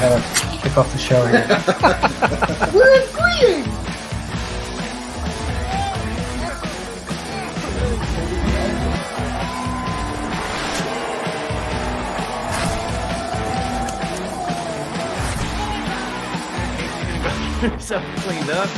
gotta kick off the show here. We're agreeing! So cleaned up.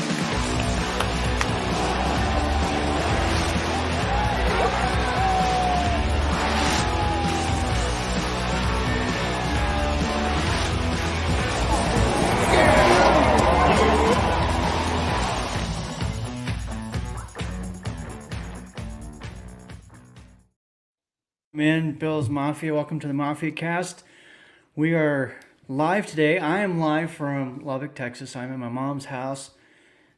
Man, Bill's Mafia. Welcome to the Mafia Cast. We are live today. I am live from Lubbock, Texas. I'm at my mom's house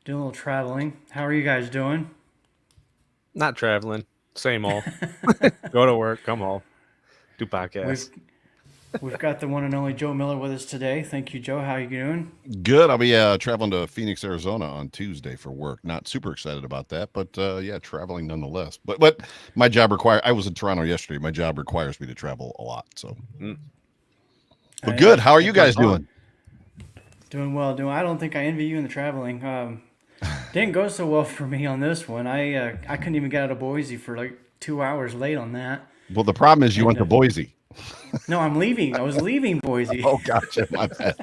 doing a little traveling. How are you guys doing? Not traveling. Same old. Go to work, come home, do podcasts. We've got the one and only Joe Miller with us today. Thank you, Joe. How are you doing? Good. I'll be traveling to Phoenix, Arizona on Tuesday for work. Not super excited about that, but yeah, traveling nonetheless. But my job I was in Toronto yesterday. My job requires me to travel a lot. So, but good. How are you guys doing? Doing well. I don't think I envy you in the traveling. Didn't go so well for me on this one. I couldn't even get out of Boise for like 2 hours late on that. Well, the problem is you went to Boise. No, I'm leaving. I was leaving Boise. Oh, gotcha. My bad.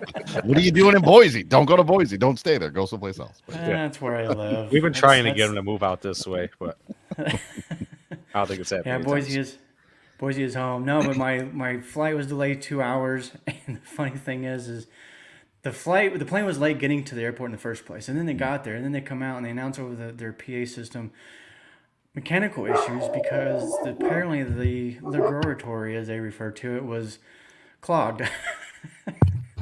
What are you doing in Boise? Don't go to Boise. Don't stay there. Go someplace else. That's where I live. We've been trying to get him to move out this way, but I don't think it's happening. Yeah, Boise is home. No, but my flight was delayed 2 hours, and the funny thing is the plane was late getting to the airport in the first place, and then they got there, and then they come out and they announce over their PA system mechanical issues because apparently the laboratory, as they refer to it, was clogged.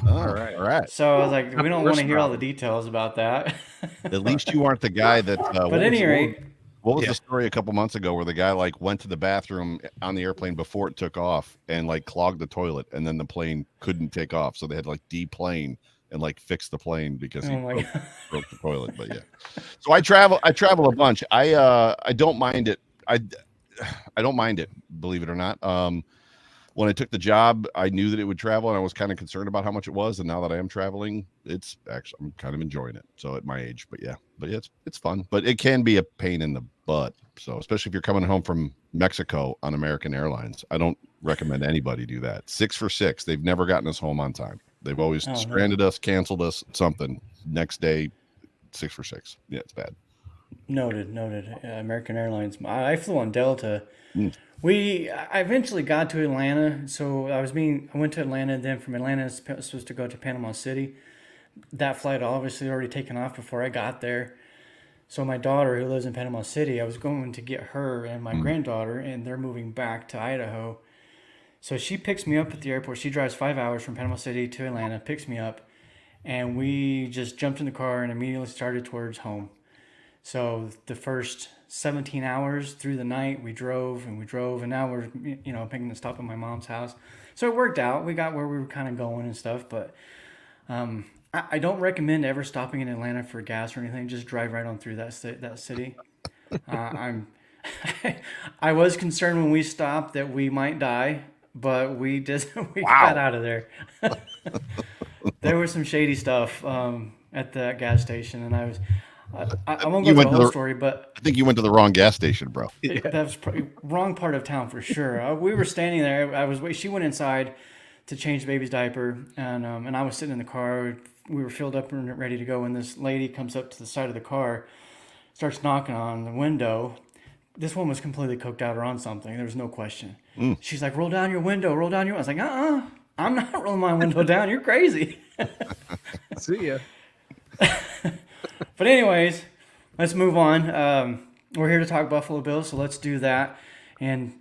All right. So I was like, we don't want to hear all the details about that. At least you aren't the guy that. But at any rate, what was the story a couple months ago where the guy like went to the bathroom on the airplane before it took off and like clogged the toilet, and then the plane couldn't take off, so they had to like deplane and like fix the plane because he broke the toilet. But yeah, so I travel a bunch. I don't mind it. I don't mind it, believe it or not. When I took the job, I knew that it would travel, and I was kind of concerned about how much it was. And now that I am traveling, it's actually, I'm kind of enjoying it. So at my age, but yeah, it's fun, but it can be a pain in the butt. So especially if you're coming home from Mexico on American Airlines, I don't recommend anybody do that. 6 for 6. They've never gotten us home on time. They've always stranded us, canceled us, something. Next day, 6 for 6. Yeah, it's bad. Noted. American Airlines. I flew on Delta. I eventually got to Atlanta. So I went to Atlanta. Then from Atlanta, I was supposed to go to Panama City. That flight obviously already taken off before I got there. So my daughter, who lives in Panama City, I was going to get her and my granddaughter, and they're moving back to Idaho. So she picks me up at the airport. She drives 5 hours from Panama City to Atlanta, picks me up, and we just jumped in the car and immediately started towards home. So the first 17 hours through the night, we drove, and now we're, picking a stop at my mom's house. So it worked out. We got where we were kind of going and stuff, but I don't recommend ever stopping in Atlanta for gas or anything. Just drive right on through that city. I was concerned when we stopped that we might die, but we got out of there. There was some shady stuff at that gas station, and I won't go through the whole story, but I think you went to the wrong gas station, bro. That was probably wrong part of town for sure. We were standing there. She went inside to change the baby's diaper, and I was sitting in the car. We were filled up and ready to go, and this lady comes up to the side of the car, starts knocking on the window. This one was completely coked out or on something. There was no question. She's like, roll down your window. I was like, I'm not rolling my window down. You're crazy. See ya. But anyways, let's move on. We're here to talk Buffalo Bills, so let's do that. And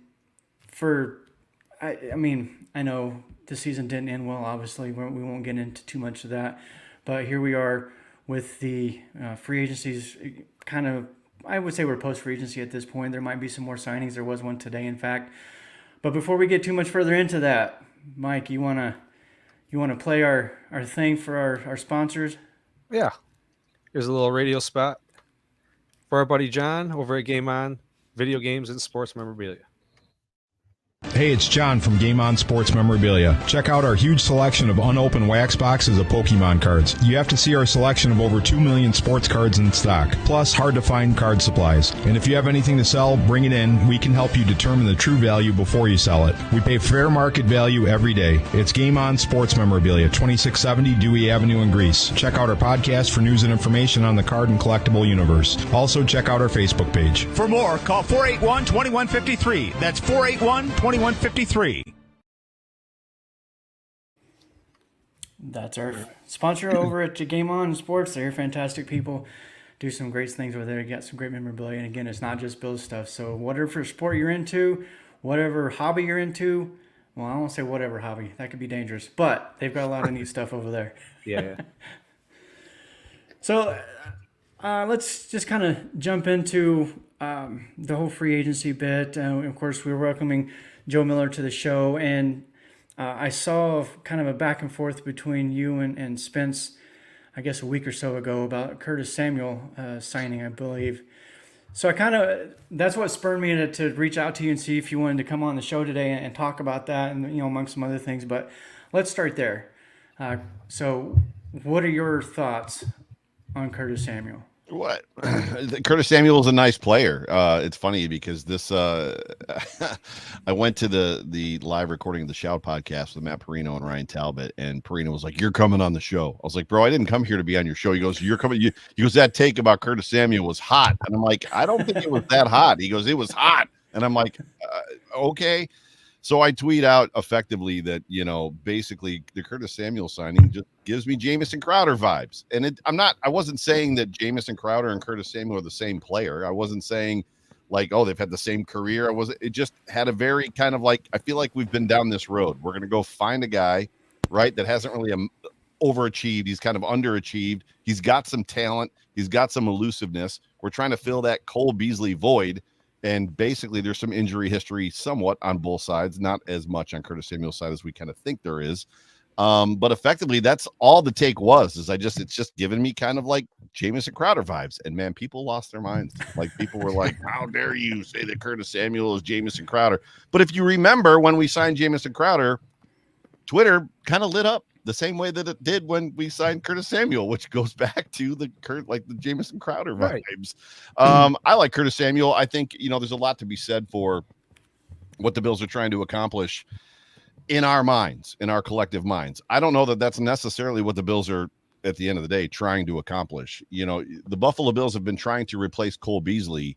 I know the season didn't end well, obviously. We won't get into too much of that. But here we are with the free agencies kind of, I would say we're post-free agency at this point. There might be some more signings. There was one today, in fact. But before we get too much further into that, Mike, you wanna play our thing for our sponsors? Yeah. Here's a little radio spot for our buddy John over at Game On, video games and sports memorabilia. Hey, it's John from Game On Sports Memorabilia. Check out our huge selection of unopened wax boxes of Pokemon cards. You have to see our selection of over 2 million sports cards in stock, plus hard-to-find card supplies. And if you have anything to sell, bring it in. We can help you determine the true value before you sell it. We pay fair market value every day. It's Game On Sports Memorabilia, 2670 Dewey Avenue in Greece. Check out our podcast for news and information on the card and collectible universe. Also, check out our Facebook page. For more, call 481-2153. That's 481-2153. That's our sponsor over at Game On Sports. They're fantastic people. Do some great things over there. You got some great memorabilia. And again, it's not just Bills stuff. So whatever sport you're into, whatever hobby you're into, well, I don't want to say whatever hobby. That could be dangerous. But they've got a lot of neat stuff over there. Yeah. So let's just kind of jump into the whole free agency bit. Of course, we're welcoming Joe Miller to the show, and I saw kind of a back and forth between you and Spence, I guess a week or so ago, about Curtis Samuel signing, I believe. So that's what spurred me to reach out to you and see if you wanted to come on the show today and talk about that, and among some other things. But let's start there. So what are your thoughts on Curtis Samuel? What? Curtis Samuel is a nice player. It's funny because this I went to the live recording of the Shout podcast with Matt Perino and Ryan Talbot, and Perino was like, "You're coming on the show." I was like, "Bro, I didn't come here to be on your show." He goes, "You're coming." He goes, "That take about Curtis Samuel was hot," and I'm like, "I don't think it was that hot." He goes, "It was hot," and I'm like, "Okay." So I tweet out effectively that, basically the Curtis Samuel signing just gives me Jamison Crowder vibes. And I wasn't saying that Jamison Crowder and Curtis Samuel are the same player. I wasn't saying like, oh, they've had the same career. It just had a very kind of like, I feel like we've been down this road. We're going to go find a guy, right, that hasn't really overachieved. He's kind of underachieved. He's got some talent. He's got some elusiveness. We're trying to fill that Cole Beasley void. And basically, there's some injury history somewhat on both sides, not as much on Curtis Samuel's side as we kind of think there is. But effectively, that's all the take was, it's just giving me kind of like Jamison Crowder vibes. And man, people lost their minds. Like people were like, how dare you say that Curtis Samuel is Jamison Crowder? But if you remember when we signed Jamison Crowder, Twitter kind of lit up the same way that it did when we signed Curtis Samuel, which goes back to the Jamison Crowder vibes. Right. I like Curtis Samuel. I think, there's a lot to be said for what the Bills are trying to accomplish in our minds, in our collective minds. I don't know that that's necessarily what the Bills are, at the end of the day, trying to accomplish. The Buffalo Bills have been trying to replace Cole Beasley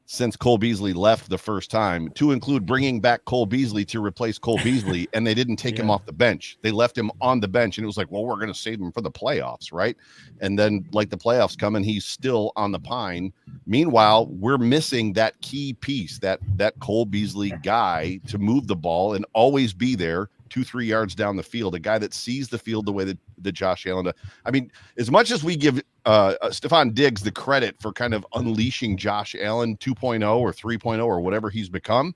since Cole Beasley left the first time, to include bringing back Cole Beasley to replace Cole Beasley, and they didn't take him off the bench. They left him on the bench, and it was like, well, we're going to save him for the playoffs, right? And then, like, the playoffs come, and he's still on the pine. Meanwhile, we're missing that key piece, that Cole Beasley guy to move the ball and always be there 2-3 yards down the field, a guy that sees the field the way that Josh Allen does. I mean, as much as we give Stephon Diggs the credit for kind of unleashing Josh Allen 2.0 or 3.0 or whatever he's become,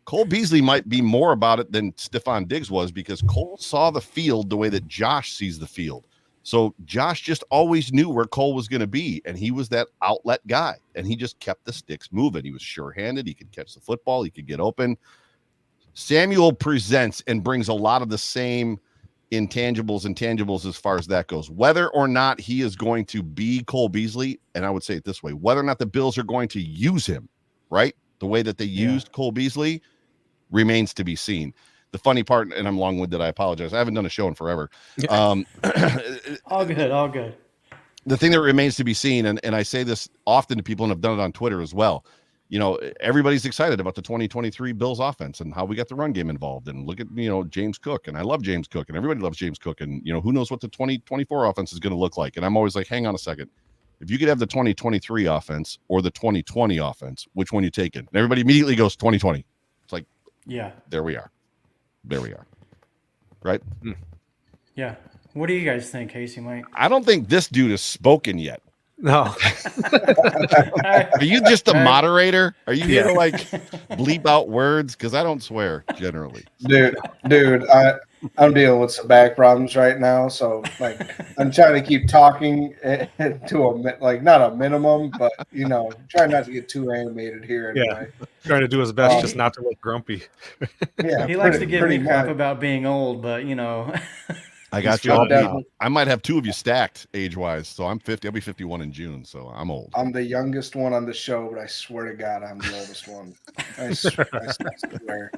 Cole Beasley might be more about it than Stephon Diggs was, because Cole saw the field the way that Josh sees the field. So Josh just always knew where Cole was going to be, and he was that outlet guy, and he just kept the sticks moving. He was sure-handed. He could catch the football. He could get open. Samuel presents and brings a lot of the same intangibles and tangibles as far as that goes. Whether or not he is going to be Cole Beasley, and I would say it this way, whether or not the Bills are going to use him, right, the way that they used Cole Beasley, remains to be seen. The funny part, and I'm long-winded, I apologize, I haven't done a show in forever. All good. The thing that remains to be seen, and I say this often to people, and I've done it on Twitter as well, everybody's excited about the 2023 Bills offense and how we got the run game involved. And look at, James Cook. And I love James Cook, and everybody loves James Cook. And, who knows what the 2024 offense is going to look like. And I'm always like, hang on a second. If you could have the 2023 offense or the 2020 offense, which one you taking? And everybody immediately goes 2020. It's like, yeah, there we are. Right? Yeah. What do you guys think, Casey, Mike? I don't think this dude has spoken yet. No. Are you just a All right. moderator? Are you here to like bleep out words? Because I don't swear generally. Dude, I'm dealing with some back problems right now, so like I'm trying to keep talking to like not a minimum, but try not to get too animated here Yeah. anyway. Trying to do his best just not to look grumpy. Yeah, He likes to pretty- give pretty me crap much. about being old, but I got you. feeling I'll it be, now. I might have 2 of you stacked age-wise. So I'm 50. I'll be 51 in June. So I'm old. I'm the youngest one on the show, but I swear to God, I'm the oldest one. I swear.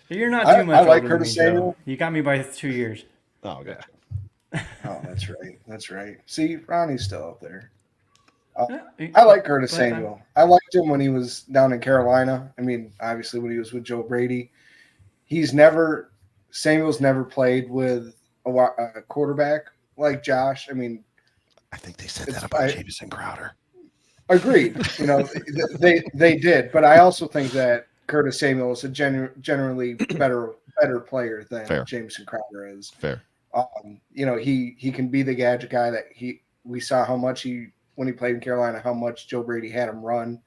you're not I- too much I like older Curtis than me, Joe. Samuel. You got me by 2 years. Oh, okay. Oh, that's right. That's right. See, Ronnie's still up there. Yeah, I like Curtis but Samuel. I liked him when he was down in Carolina. I mean, obviously when he was with Joe Brady. Samuel's never played with a quarterback like Josh. I mean, I think they said It's- that about I- Jamison Crowder. agreed. They did, but I also think that Curtis Samuel is a generally better player than Fair. Jameson Crowder is. Fair. He can be the gadget guy that we saw how much when he played in Carolina, how much Joe Brady had him run.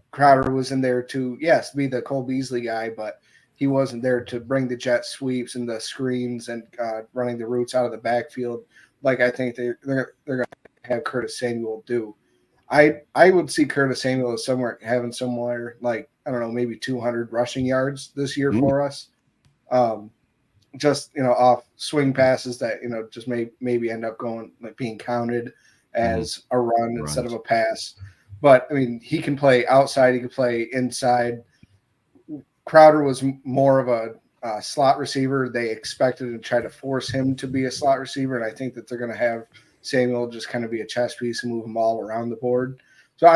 Crowder was in there to, yes, be the Cole Beasley guy, but he wasn't there to bring the jet sweeps and the screens and running the routes out of the backfield like I think they're going to have Curtis Samuel do. I would see Curtis Samuel as having somewhere like, I don't know, maybe 200 rushing yards this year for us. Just off swing passes that just maybe end up going like being counted as a run instead of a pass. But I mean, he can play outside, he can play inside. Crowder was more of a slot receiver. They expected to try to force him to be a slot receiver, and I think that they're going to have Samuel just kind of be a chess piece and move them all around the board. So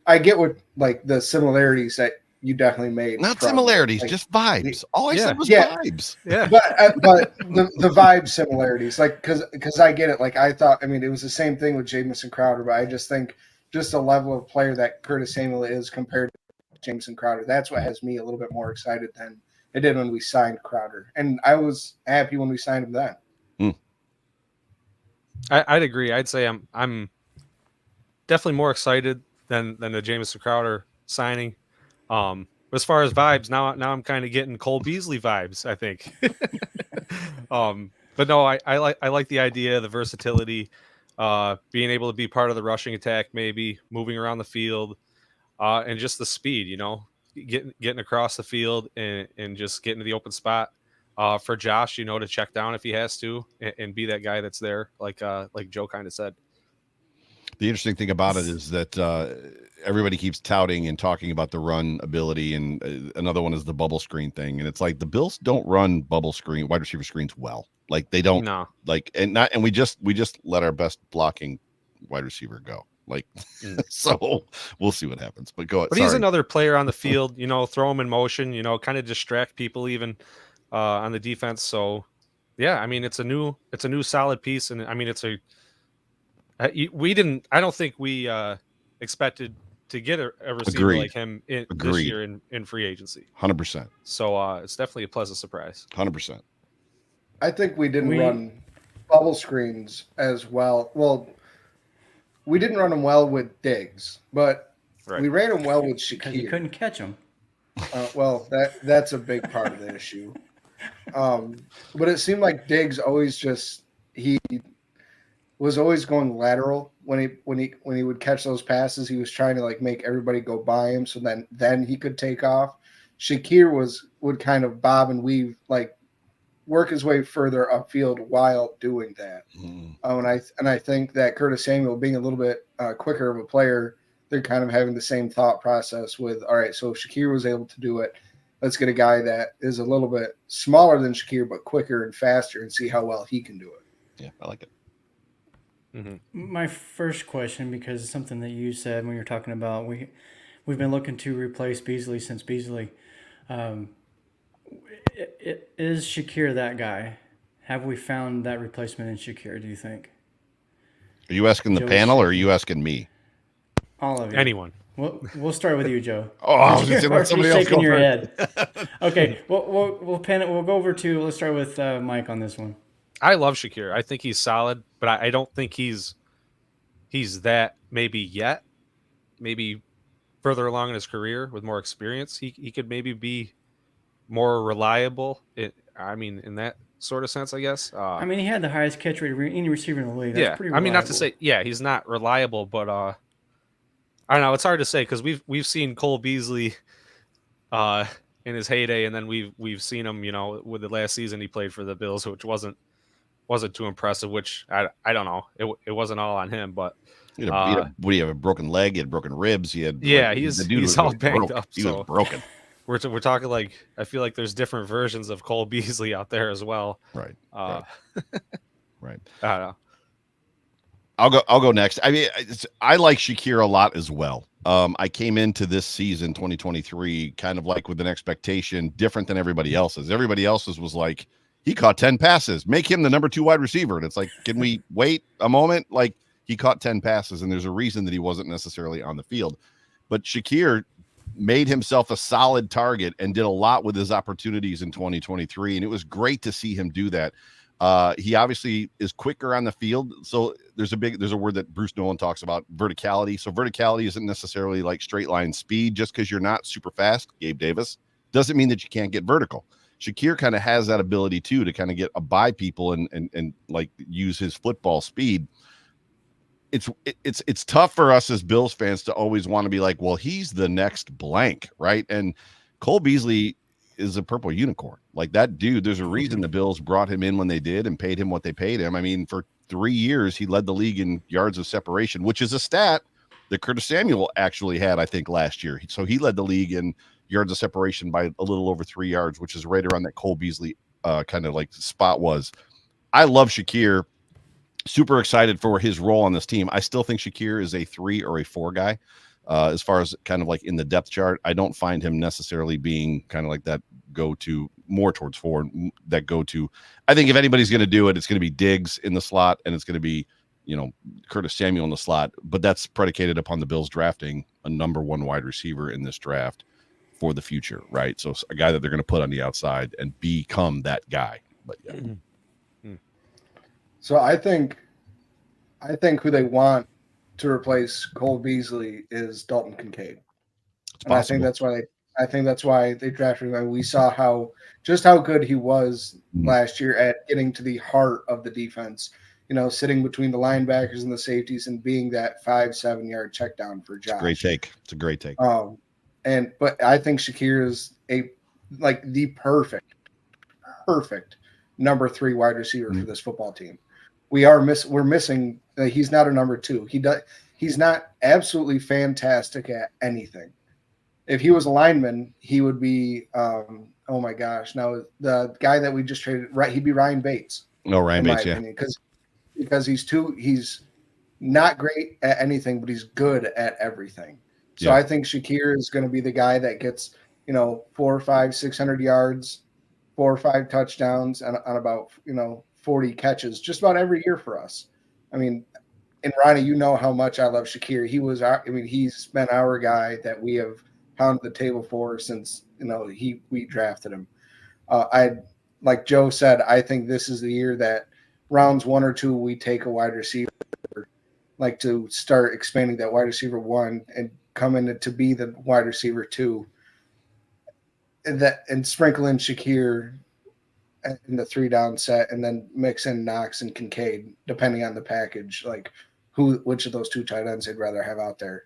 I get what like the similarities that you definitely made. Not from, similarities, like, just vibes. All I said was Yeah. vibes. Yeah. but the vibe similarities, like because I get it. Like I thought, I mean, it was the same thing with Jamison Crowder, but I just think just the level of player that Curtis Samuel is compared to Jamison Crowder, that's what has me a little bit more excited than it did when we signed Crowder, and I was happy when we signed him then. I'd agree. I'd say I'm definitely more excited than the Jamison Crowder signing. As far as vibes, now I'm kind of getting Cole Beasley vibes, I think. But no, I like the idea, the versatility, being able to be part of the rushing attack, maybe moving around the field, and just the speed, getting across the field and just getting to the open spot. For Josh, to check down if he has to and be that guy that's there, like Joe kind of said. The interesting thing about it is that everybody keeps touting and talking about the run ability, and another one is the bubble screen thing. And it's like the Bills don't run bubble screen wide receiver screens well. Like they don't and we just let our best blocking wide receiver go. Like so we'll see what happens. But go ahead. But he's another player on the field, throw him in motion, kind of distract people even on the defense. So yeah, I mean it's a new solid piece, and I mean I don't think we expected to get a receiver like him this year in free agency. 100%. So it's definitely a pleasant surprise. 100%. I think we didn't run bubble screens as well. Well, we didn't run them well with Diggs, but we ran them well with Shakir. Because you couldn't catch him. Well, that's a big part of the issue. But it seemed like Diggs he was always going lateral when he would catch those passes. He was trying to like make everybody go by him, so then he could take off. Shakir would kind of bob and weave, like work his way further upfield while doing that. And I think that Curtis Samuel, being a little bit quicker of a player, they're kind of having the same thought process with, all right, so Shakir was able to do it. Let's get a guy that is a little bit smaller than Shakir, but quicker and faster, and see how well he can do it. Yeah, I like it. My first question, because it's something that you said when you're talking about we've been looking to replace Beasley since Beasley. Is Shakir that guy? Have we found that replacement in Shakir, do you think? Are you asking the panel or are you asking me? All of you. Anyone. We'll start with you, Joe. Oh, I was going to let somebody else go your first. head. Okay, we'll pen it. We'll go over to. Let's start with Mike on this one. I love Shakir. I think he's solid, but I don't think he's that maybe yet. Maybe further along in his career with more experience, he could maybe be more reliable. In that sort of sense, I guess. I mean, he had the highest catch rate of any receiver in the league. That's Yeah, pretty I mean, not reliable. to say he's not reliable, but I don't know. It's hard to say because we've seen Cole Beasley in his heyday, and then we've seen him, with the last season he played for the Bills, which wasn't too impressive. Which I don't know. It wasn't all on him, but He had what do you have? A broken leg? He had broken ribs. He had yeah, the dude he's was all really banged broke. up. He So was broken. we're talking like I feel like there's different versions of Cole Beasley out there as well. Right. Right. I don't know. I'll go next. I mean, I like Shakir a lot as well. I came into this season 2023 kind of like with an expectation different than everybody else's. Everybody else's was like, he caught 10 passes, make him the number 2 wide receiver. And it's like, can we wait a moment? Like, he caught 10 passes, and there's a reason that he wasn't necessarily on the field. But Shakir made himself a solid target and did a lot with his opportunities in 2023. And it was great to see him do that. He obviously is quicker on the field. So there's a word that Bruce Nolan talks about, verticality. So verticality isn't necessarily like straight line speed. Just because you're not super fast, Gabe Davis, doesn't mean that you can't get vertical. Shakir kind of has that ability too, to kind of get by people and like use his football speed. It's tough for us as Bills fans to always want to be like, well, he's the next blank, right? And Cole Beasley is a purple unicorn. Like that dude, there's a reason the Bills brought him in when they did and paid him what they paid him. I mean, for 3 years, he led the league in yards of separation, which is a stat that Curtis Samuel actually had, I think, last year. So he led the league in yards of separation by a little over 3 yards, which is right around that Cole Beasley kind of like spot was. I love Shakir. Super excited for his role on this team. I still think Shakir is a 3 or a 4 guy. As far as kind of like in the depth chart, I don't find him necessarily being kind of like that go-to, more towards 4, that go-to. I think if anybody's going to do it, it's going to be Diggs in the slot, and it's going to be, Curtis Samuel in the slot. But that's predicated upon the Bills drafting a number 1 wide receiver in this draft for the future, right? So a guy that they're going to put on the outside and become that guy. But yeah. So I think who they want to replace Cole Beasley is Dalton Kincaid. And I think that's why they drafted him. And we saw how good he was last year at getting to the heart of the defense, sitting between the linebackers and the safeties and being that 5-7 yard check down for Josh. It's a great take. But I think Shakir is the perfect number 3 wide receiver for this football team. We're missing. He's not a number 2. He's not absolutely fantastic at anything. If he was a lineman, he would be. Oh my gosh! Now the guy that we just traded, right? He'd be Ryan Bates. No, Ryan Bates, yeah. Because he's not great at anything, but he's good at everything. So I think Shakir is going to be the guy that gets 400, 500, 600 yards, 4 or 5 touchdowns, and on about 40 catches just about every year for us. I mean, and Ronnie, you know how much I love Shakir. He's been our guy that we have pounded the table for since we drafted him. Like Joe said, I think this is the year that rounds 1 or 2 we take a wide receiver, like to start expanding that wide receiver 1 and come in to be the wide receiver 2, and sprinkle in Shakir in the 3 down set, and then mix in Knox and Kincaid, depending on the package, like which of those 2 tight ends they'd rather have out there.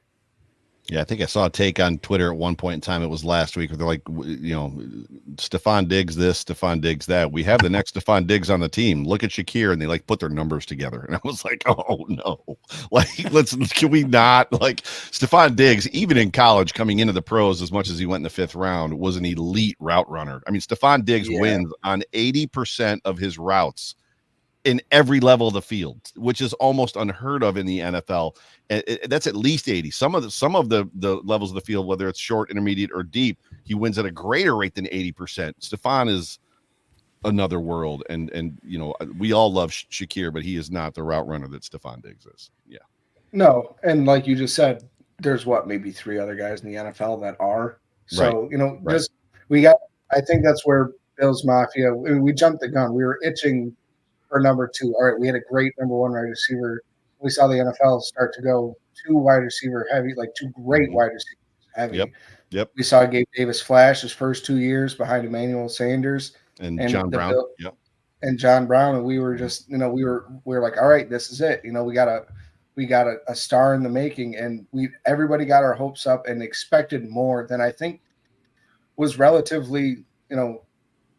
Yeah, I think I saw a take on Twitter at one point in time. It was last week where they're like, Stephon Diggs this, Stephon Diggs that. We have the next Stephon Diggs on the team. Look at Shakir, and they put their numbers together. And I was like, oh no, can we not? Stephon Diggs, even in college, coming into the pros as much as he went in the 5th round, was an elite route runner. I mean, Stephon Diggs wins on 80% of his routes in every level of the field, which is almost unheard of in the NFL. That's at least 80. Some of the levels of the field, whether it's short, intermediate, or deep, he wins at a greater rate than 80%. Stephon is another world, and we all love Shakir, but he is not the route runner that Stephon Diggs is. Yeah. No, and like you just said, there's maybe 3 other guys in the NFL that are. So I think that's where Bills Mafia. We jumped the gun. We were itching for number 2. All right, we had a great number 1 wide receiver. We saw the NFL start to go 2 wide receiver heavy, like 2 great wide receivers heavy. Yep. We saw Gabe Davis flash his first 2 years behind Emmanuel Sanders And John Brown. Yep. And John Brown, and we were just, we were like, all right, this is it. We got a star in the making, and everybody got our hopes up and expected more than I think was relatively,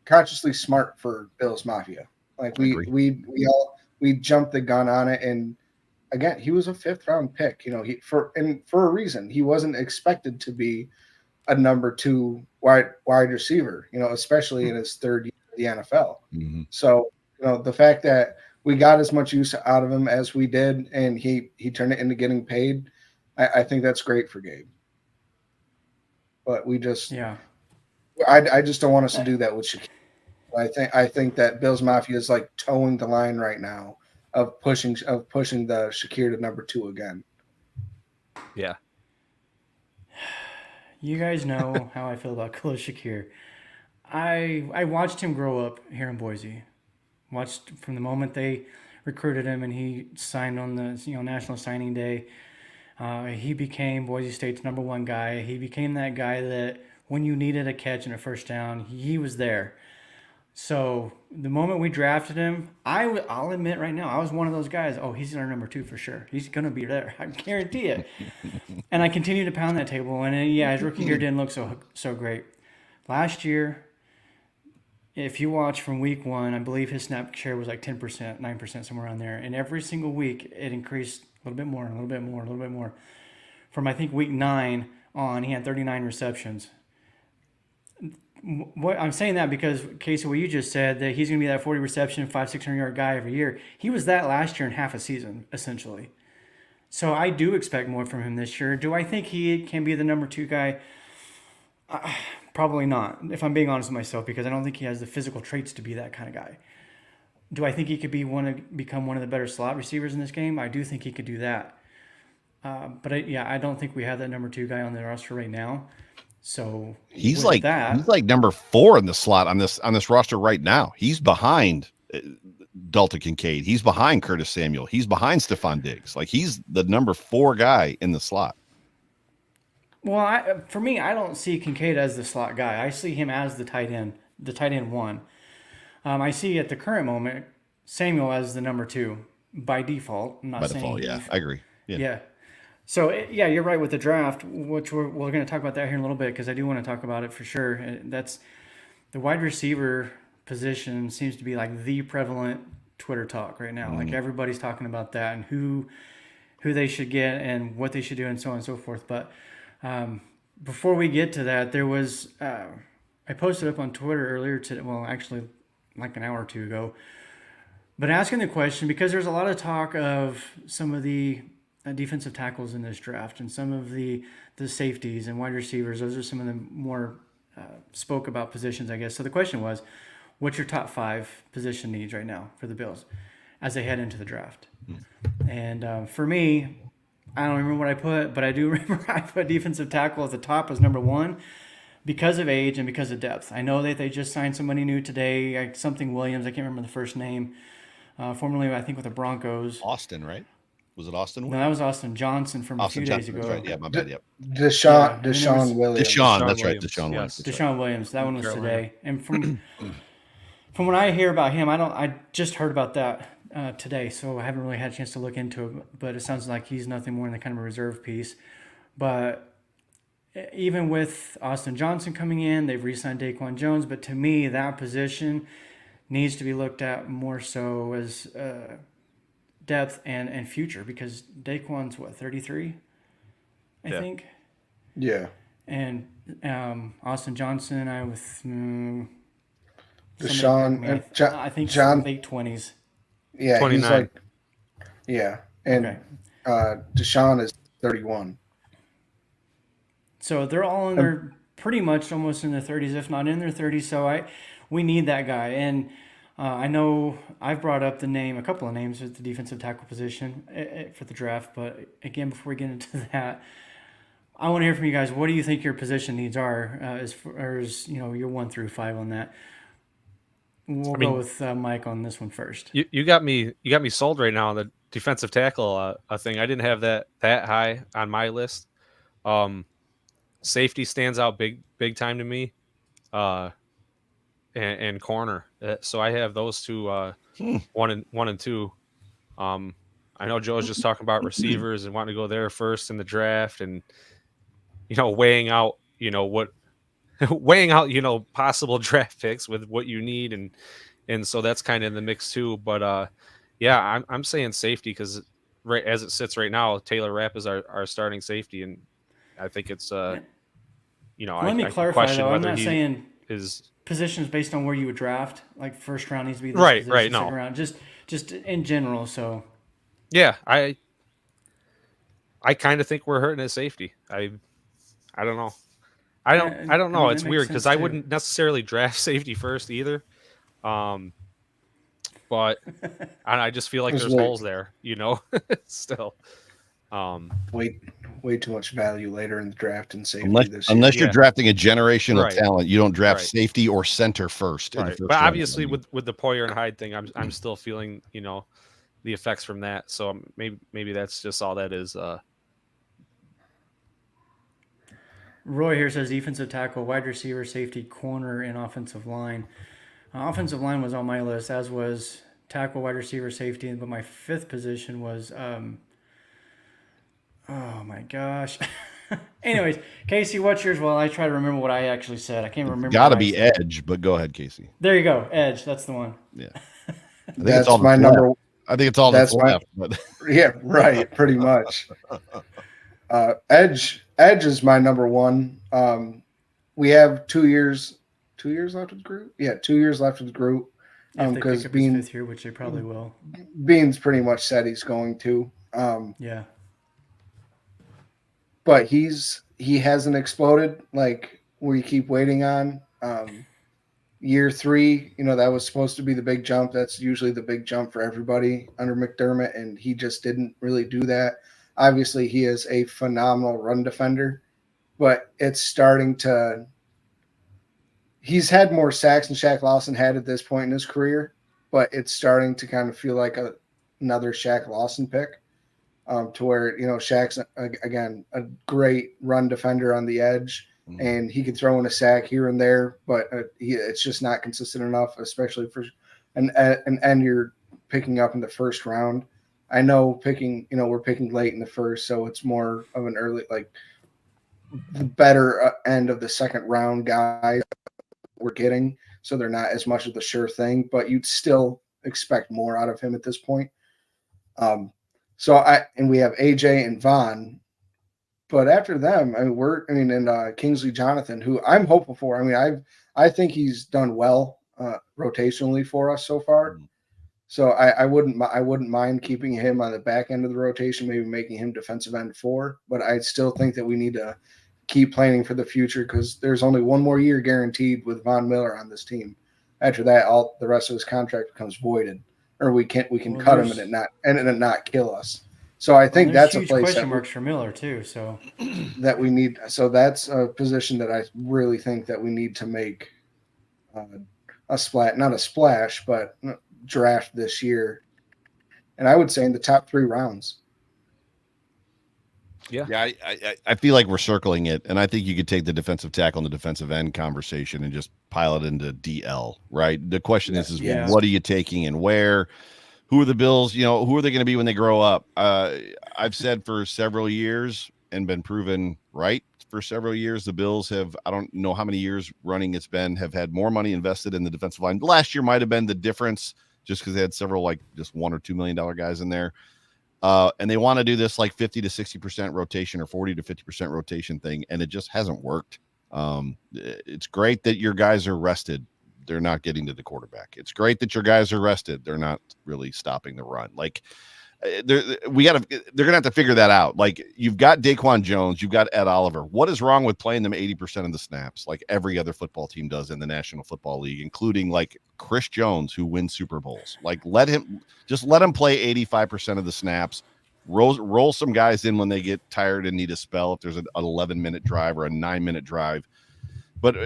consciously smart for Bills Mafia. Like we jumped the gun on it, and again, he was a 5th round pick. For a reason. He wasn't expected to be a number 2 wide receiver. Especially in his 3rd year of the NFL. Mm-hmm. So the fact that we got as much use out of him as we did, and he turned it into getting paid, I think that's great for Gabe. But we just I just don't want us to do that with Shakir. I think that Bills Mafia is like towing the line right now of pushing the Shakir to number 2 again. Yeah. You guys know how I feel about Khalil Shakir. I watched him grow up here in Boise. Watched from the moment they recruited him and he signed on the National Signing Day. He became Boise State's number 1 guy. He became that guy that when you needed a catch and a first down, he was there. So the moment we drafted him, I'll admit right now, I was one of those guys. Oh, he's our number 2 for sure. He's gonna be there. I guarantee it. And I continued to pound that table. And his rookie year didn't look so great. Last year, if you watch from week 1, I believe his snap share was like 10%, 9%, somewhere around there. And every single week, it increased a little bit more, a little bit more, a little bit more. From I think week 9 on, he had 39 receptions. What I'm saying that because, Casey, what you just said, that he's going to be that 40 reception, 500-600 yard guy every year. He was that last year in half a season, essentially. So I do expect more from him this year. Do I think he can be the number 2 guy? Probably not, if I'm being honest with myself, because I don't think he has the physical traits to be that kind of guy. Do I think he could become one of the better slot receivers in this game? I do think he could do that. But I don't think we have that number 2 guy on the roster right now. So he's like number 4 in the slot on this roster right now. He's behind Dalton Kincaid. He's behind Curtis Samuel. He's behind Stephon Diggs. Like he's the number 4 guy in the slot. Well, for me, I don't see Kincaid as the slot guy. I see him as the tight end 1. I see at the current moment Samuel as the number 2 by default. I'm not by saying default, yeah, I agree. Yeah. So you're right with the draft, which we're going to talk about that here in a little bit because I do want to talk about it for sure. That's the wide receiver position seems to be like the prevalent Twitter talk right now. Like everybody's talking about that and who they should get and what they should do and so on and so forth. But before we get to that, there was I posted up on Twitter earlier today. Well, actually, like an hour or 2 ago. But asking the question because there's a lot of talk of some of the defensive tackles in this draft and some of the safeties and wide receivers. Those are some of the more spoke about positions, I guess. So the question was, what's your top 5 position needs right now for the Bills as they head into the draft? And for me, I don't remember what I put, but I do remember I put defensive tackle at the top as number 1 because of age and because of depth. I know that they just signed somebody new today, something Williams. I can't remember the first name. Formerly, I think, with the Broncos. Austin, right? Was it Austin? No, that was Austin Johnson from a few days ago. Right. Yeah, my bad. Yep. Deshaun Williams. That's right. Deshaun Williams. Deshaun Williams. That one was today. And from what I hear about him, I just heard about that today, so I haven't really had a chance to look into it. But it sounds like he's nothing more than kind of a reserve piece. But even with Austin Johnson coming in, they've re-signed Daquan Jones. But to me, that position needs to be looked at more so as depth and future because Daquan's 33, I think. Yeah. And Austin Johnson, Deshaun, I think John late 20s. Yeah, 29. And Okay. Deshaun is 31. So they're all in their pretty much almost in their 30s, if not in their 30s. So we need that guy. And I know I've brought up a couple of names at the defensive tackle position for the draft. But again, before we get into that, I want to hear from you guys. What do you think your position needs are as far as your 1 through 5 on that? We'll go with Mike on this one first. You got me sold right now on the defensive tackle thing. I didn't have that high on my list. Safety stands out big time to me, and corner. So I have those two, one and two. I know Joe's just talking about receivers and wanting to go there first in the draft, and weighing out possible draft picks with what you need, and so that's kind of in the mix too. But yeah, I'm saying safety because right as it sits right now, Taylor Rapp is our starting safety, and I think it's Let I me can clarify question though. I'm whether not he saying is positions based on where you would draft. Like first round needs to be this Right, position, right, no. second round, just in general. So yeah. I kind of think we're hurting at safety. I don't know. I don't know. mean, It's that makes weird because sense, I too. wouldn't necessarily draft safety first either. But I just feel like There's there's way- holes there, still. Way too much value later in the draft and safety this year. Unless you're Yeah. drafting a generational Right. talent, you don't draft Right. safety or center first. In the Right. first But round. obviously with the Poyer and Hyde thing, I'm still feeling, the effects from that. So maybe that's just all that is. Roy here says defensive tackle, wide receiver, safety, corner, and offensive line. Offensive line was on my list, as was tackle, wide receiver, safety. But my fifth position was, oh my gosh. Anyways, Casey, what's yours? Well, I try to remember what I actually said. I can't remember. Got to what I be said. edge, but go ahead, Casey. There you go, edge. That's the one. Yeah, I think That's it's all my that's number. left. I think it's all that's left. But Yeah, right. Pretty much. Edge is my number one. We have 2 years left of the group. Yeah, 2 years left of the group. If they Because pick up his fifth year, which they probably will. Bean's pretty much said he's going to. Yeah. But he hasn't exploded like we keep waiting on. Year 3, that was supposed to be the big jump. That's usually the big jump for everybody under McDermott, and he just didn't really do that. Obviously, he is a phenomenal run defender, but it's starting to – he's had more sacks than Shaq Lawson had at this point in his career, but it's starting to kind of feel like another Shaq Lawson pick. To where, Shaq's, again, a great run defender on the edge, and he can throw in a sack here and there, but it's just not consistent enough, especially for an end you're picking up in the first round. I know we're picking late in the first, so it's more of an early, like the better end of the second round guys we're getting, so they're not as much of the sure thing, but you'd still expect more out of him at this point. And we have AJ and Vaughn, but after them, and Kingsley Jonathan, who I'm hopeful for. I think he's done well rotationally for us so far. So I wouldn't mind keeping him on the back end of the rotation, maybe making him defensive end 4. But I still think that we need to keep planning for the future because there's only one more year guaranteed with Von Miller on this team. After that, all the rest of his contract becomes voided. Or we can cut him and it not kill us. So I think that's a huge place question marks for Miller too. So that we need. So that's a position that I really think that we need to make not a splash, but draft this year. And I would say in the top 3 rounds. Yeah. I feel like we're circling it, and I think you could take the defensive tackle and the defensive end conversation and just pile it into DL, right? The question is what are you taking and where? Who are the Bills? Who are they going to be when they grow up? I've said for several years and been proven right for several years. The Bills have, I don't know how many years running it's been, have had more money invested in the defensive line. Last year might have been the difference just because they had several just $1 or $2 million guys in there. And they want to do this like 50 to 60% rotation or 40 to 50% rotation thing. And it just hasn't worked. It's great that your guys are rested. They're not getting to the quarterback. It's great that your guys are rested. They're not really stopping the run. Like they're going to have to figure that out. Like you've got Daquan Jones, you've got Ed Oliver. What is wrong with playing them 80% of the snaps? Like every other football team does in the National Football League, including like Chris Jones, who wins Super Bowls. Like let him play 85% of the snaps. Roll some guys in when they get tired and need a spell. If there's an 11-minute drive or a 9-minute drive, but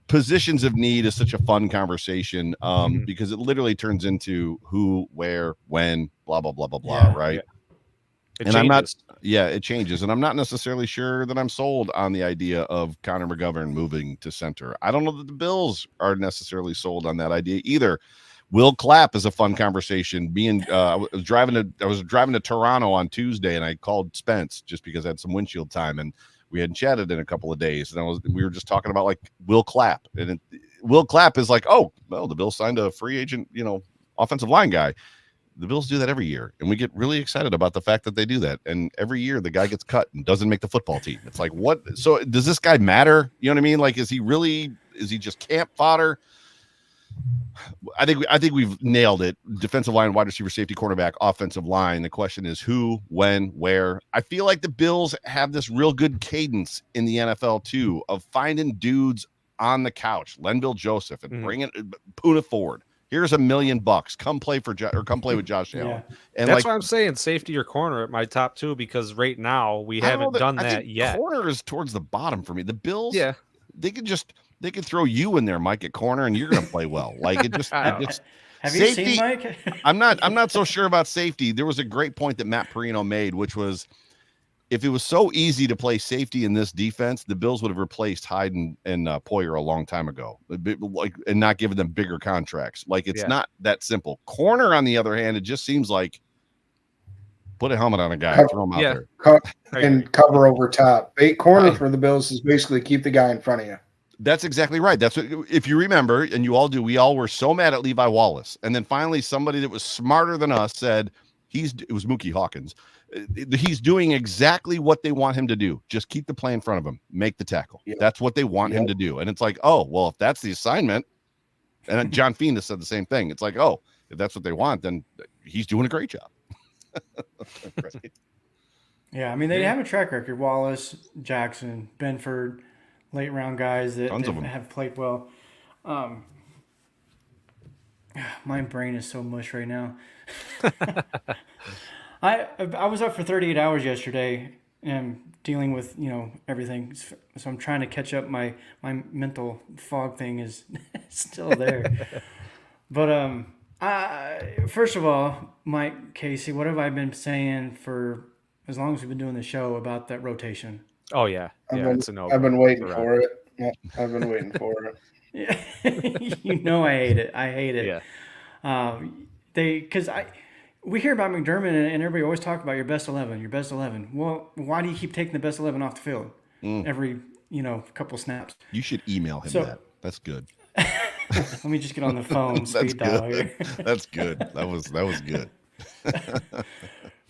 positions of need is such a fun conversation because it literally turns into who, where, when, blah, blah, blah, blah, blah, right? Yeah. It And changes. I'm not, yeah, it changes. And I'm not necessarily sure that I'm sold on the idea of Connor McGovern moving to center. I don't know that the Bills are necessarily sold on that idea either. Will Clapp is a fun conversation. I was driving to Toronto on Tuesday, and I called Spence just because I had some windshield time, and we hadn't chatted in a couple of days. And we were just talking about like Will Clapp, and Will Clapp is like, oh, well, the Bills signed a free agent, offensive line guy. The Bills do that every year, and we get really excited about the fact that they do that. And every year the guy gets cut and doesn't make the football team. It's like, what? So does this guy matter? You know what I mean? Like, is he just camp fodder? I think we've nailed it. Defensive line, wide receiver, safety, cornerback, offensive line. The question is who, when, where. I feel like the Bills have this real good cadence in the NFL too of finding dudes on the couch, Lenville Joseph, and bringing Puna Ford. Here's $1 million. Come play with Josh Allen. And that's why I'm saying safety or corner at my top 2 because right now we haven't done that yet. Corner is towards the bottom for me. The Bills, they could throw you in there, Mike, at corner, and you're going to play well. Like it just Have safety, you seen Mike? I'm not so sure about safety. There was a great point that Matt Perino made, which was if it was so easy to play safety in this defense, the Bills would have replaced Hyde and Poyer a long time ago, and not given them bigger contracts. Like it's not that simple. Corner, on the other hand, it just seems like put a helmet on a guy, throw him out there, and cover over top. Corner for the Bills is basically keep the guy in front of you. That's exactly right. That's what, if you remember, and you all do, we all were so mad at Levi Wallace, and then finally somebody that was smarter than us said it was Mookie Hawkins. He's doing exactly what they want him to do. Just keep the play in front of him, make the tackle. Yep. That's what they want him to do. And it's like, oh, well, if that's the assignment, and John Fiend has said the same thing. It's like, oh, if that's what they want, then he's doing a great job. Right. Yeah, I mean, they have a track record. Wallace, Jackson, Benford, late round guys that have played well. My brain is so mush right now. I was up for 38 hours yesterday and dealing with everything, so I'm trying to catch up. My mental fog thing is still there. But first of all, Mike Casey, what have I been saying for as long as we've been doing the show about that rotation? Oh yeah, it's a no. I've been waiting for it. Yeah, I've been waiting for it. Yeah, I hate it. I hate it. Yeah. Because we hear about McDermott and everybody always talk about your best 11, your best 11. Well, why do you keep taking the best 11 off the field every couple snaps? You should email him that. That's good. Let me just get on the phone. Speed dial here. That's good. That was good.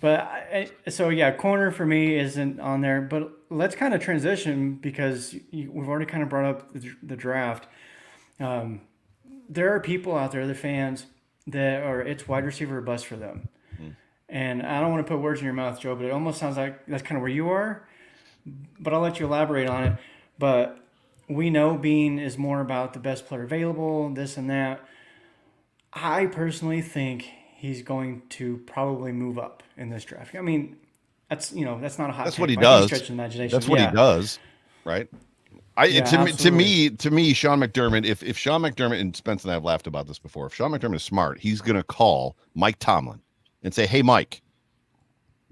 But corner for me isn't on there. But let's kind of transition because we've already kind of brought up the draft. There are people out there, the fans, that are it's wide receiver or bust for them. And I don't want to put words in your mouth, Joe, but it almost sounds like that's kind of where you are. But I'll let you elaborate on it. But we know Bean is more about the best player available, this and that. I personally think he's going to probably move up in this draft. I mean, that's not a hot. That's take. what he does. That's what he does, right? To me, Sean McDermott. If Sean McDermott, and Spence and I have laughed about this before, if Sean McDermott is smart, he's going to call Mike Tomlin and say, "Hey, Mike,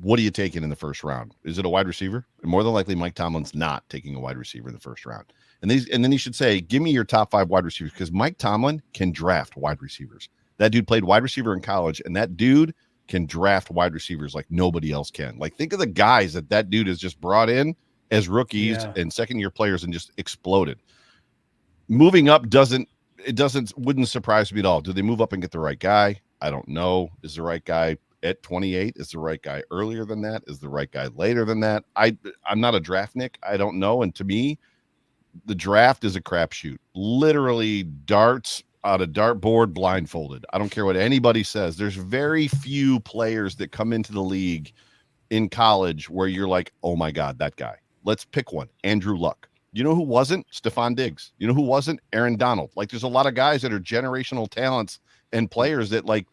what are you taking in the first round? Is it a wide receiver?" And more than likely, Mike Tomlin's not taking a wide receiver in the first round. And then he should say, "Give me your top 5 wide receivers," because Mike Tomlin can draft wide receivers. That dude played wide receiver in college, and that dude can draft wide receivers like nobody else can. Like, think of the guys that dude has just brought in as rookies and second-year players and just exploded. Moving up wouldn't surprise me at all. Do they move up and get the right guy? I don't know. Is the right guy at 28? Is the right guy earlier than that? Is the right guy later than that? I'm not a draft Nick. I don't know. And to me, the draft is a crapshoot. Literally darts on a dartboard blindfolded. I don't care what anybody says. There's very few players that come into the league in college where you're like, oh my God, that guy. Let's pick one. Andrew Luck. You know who wasn't? Stephon Diggs. You know who wasn't? Aaron Donald. Like, there's a lot of guys that are generational talents and players that like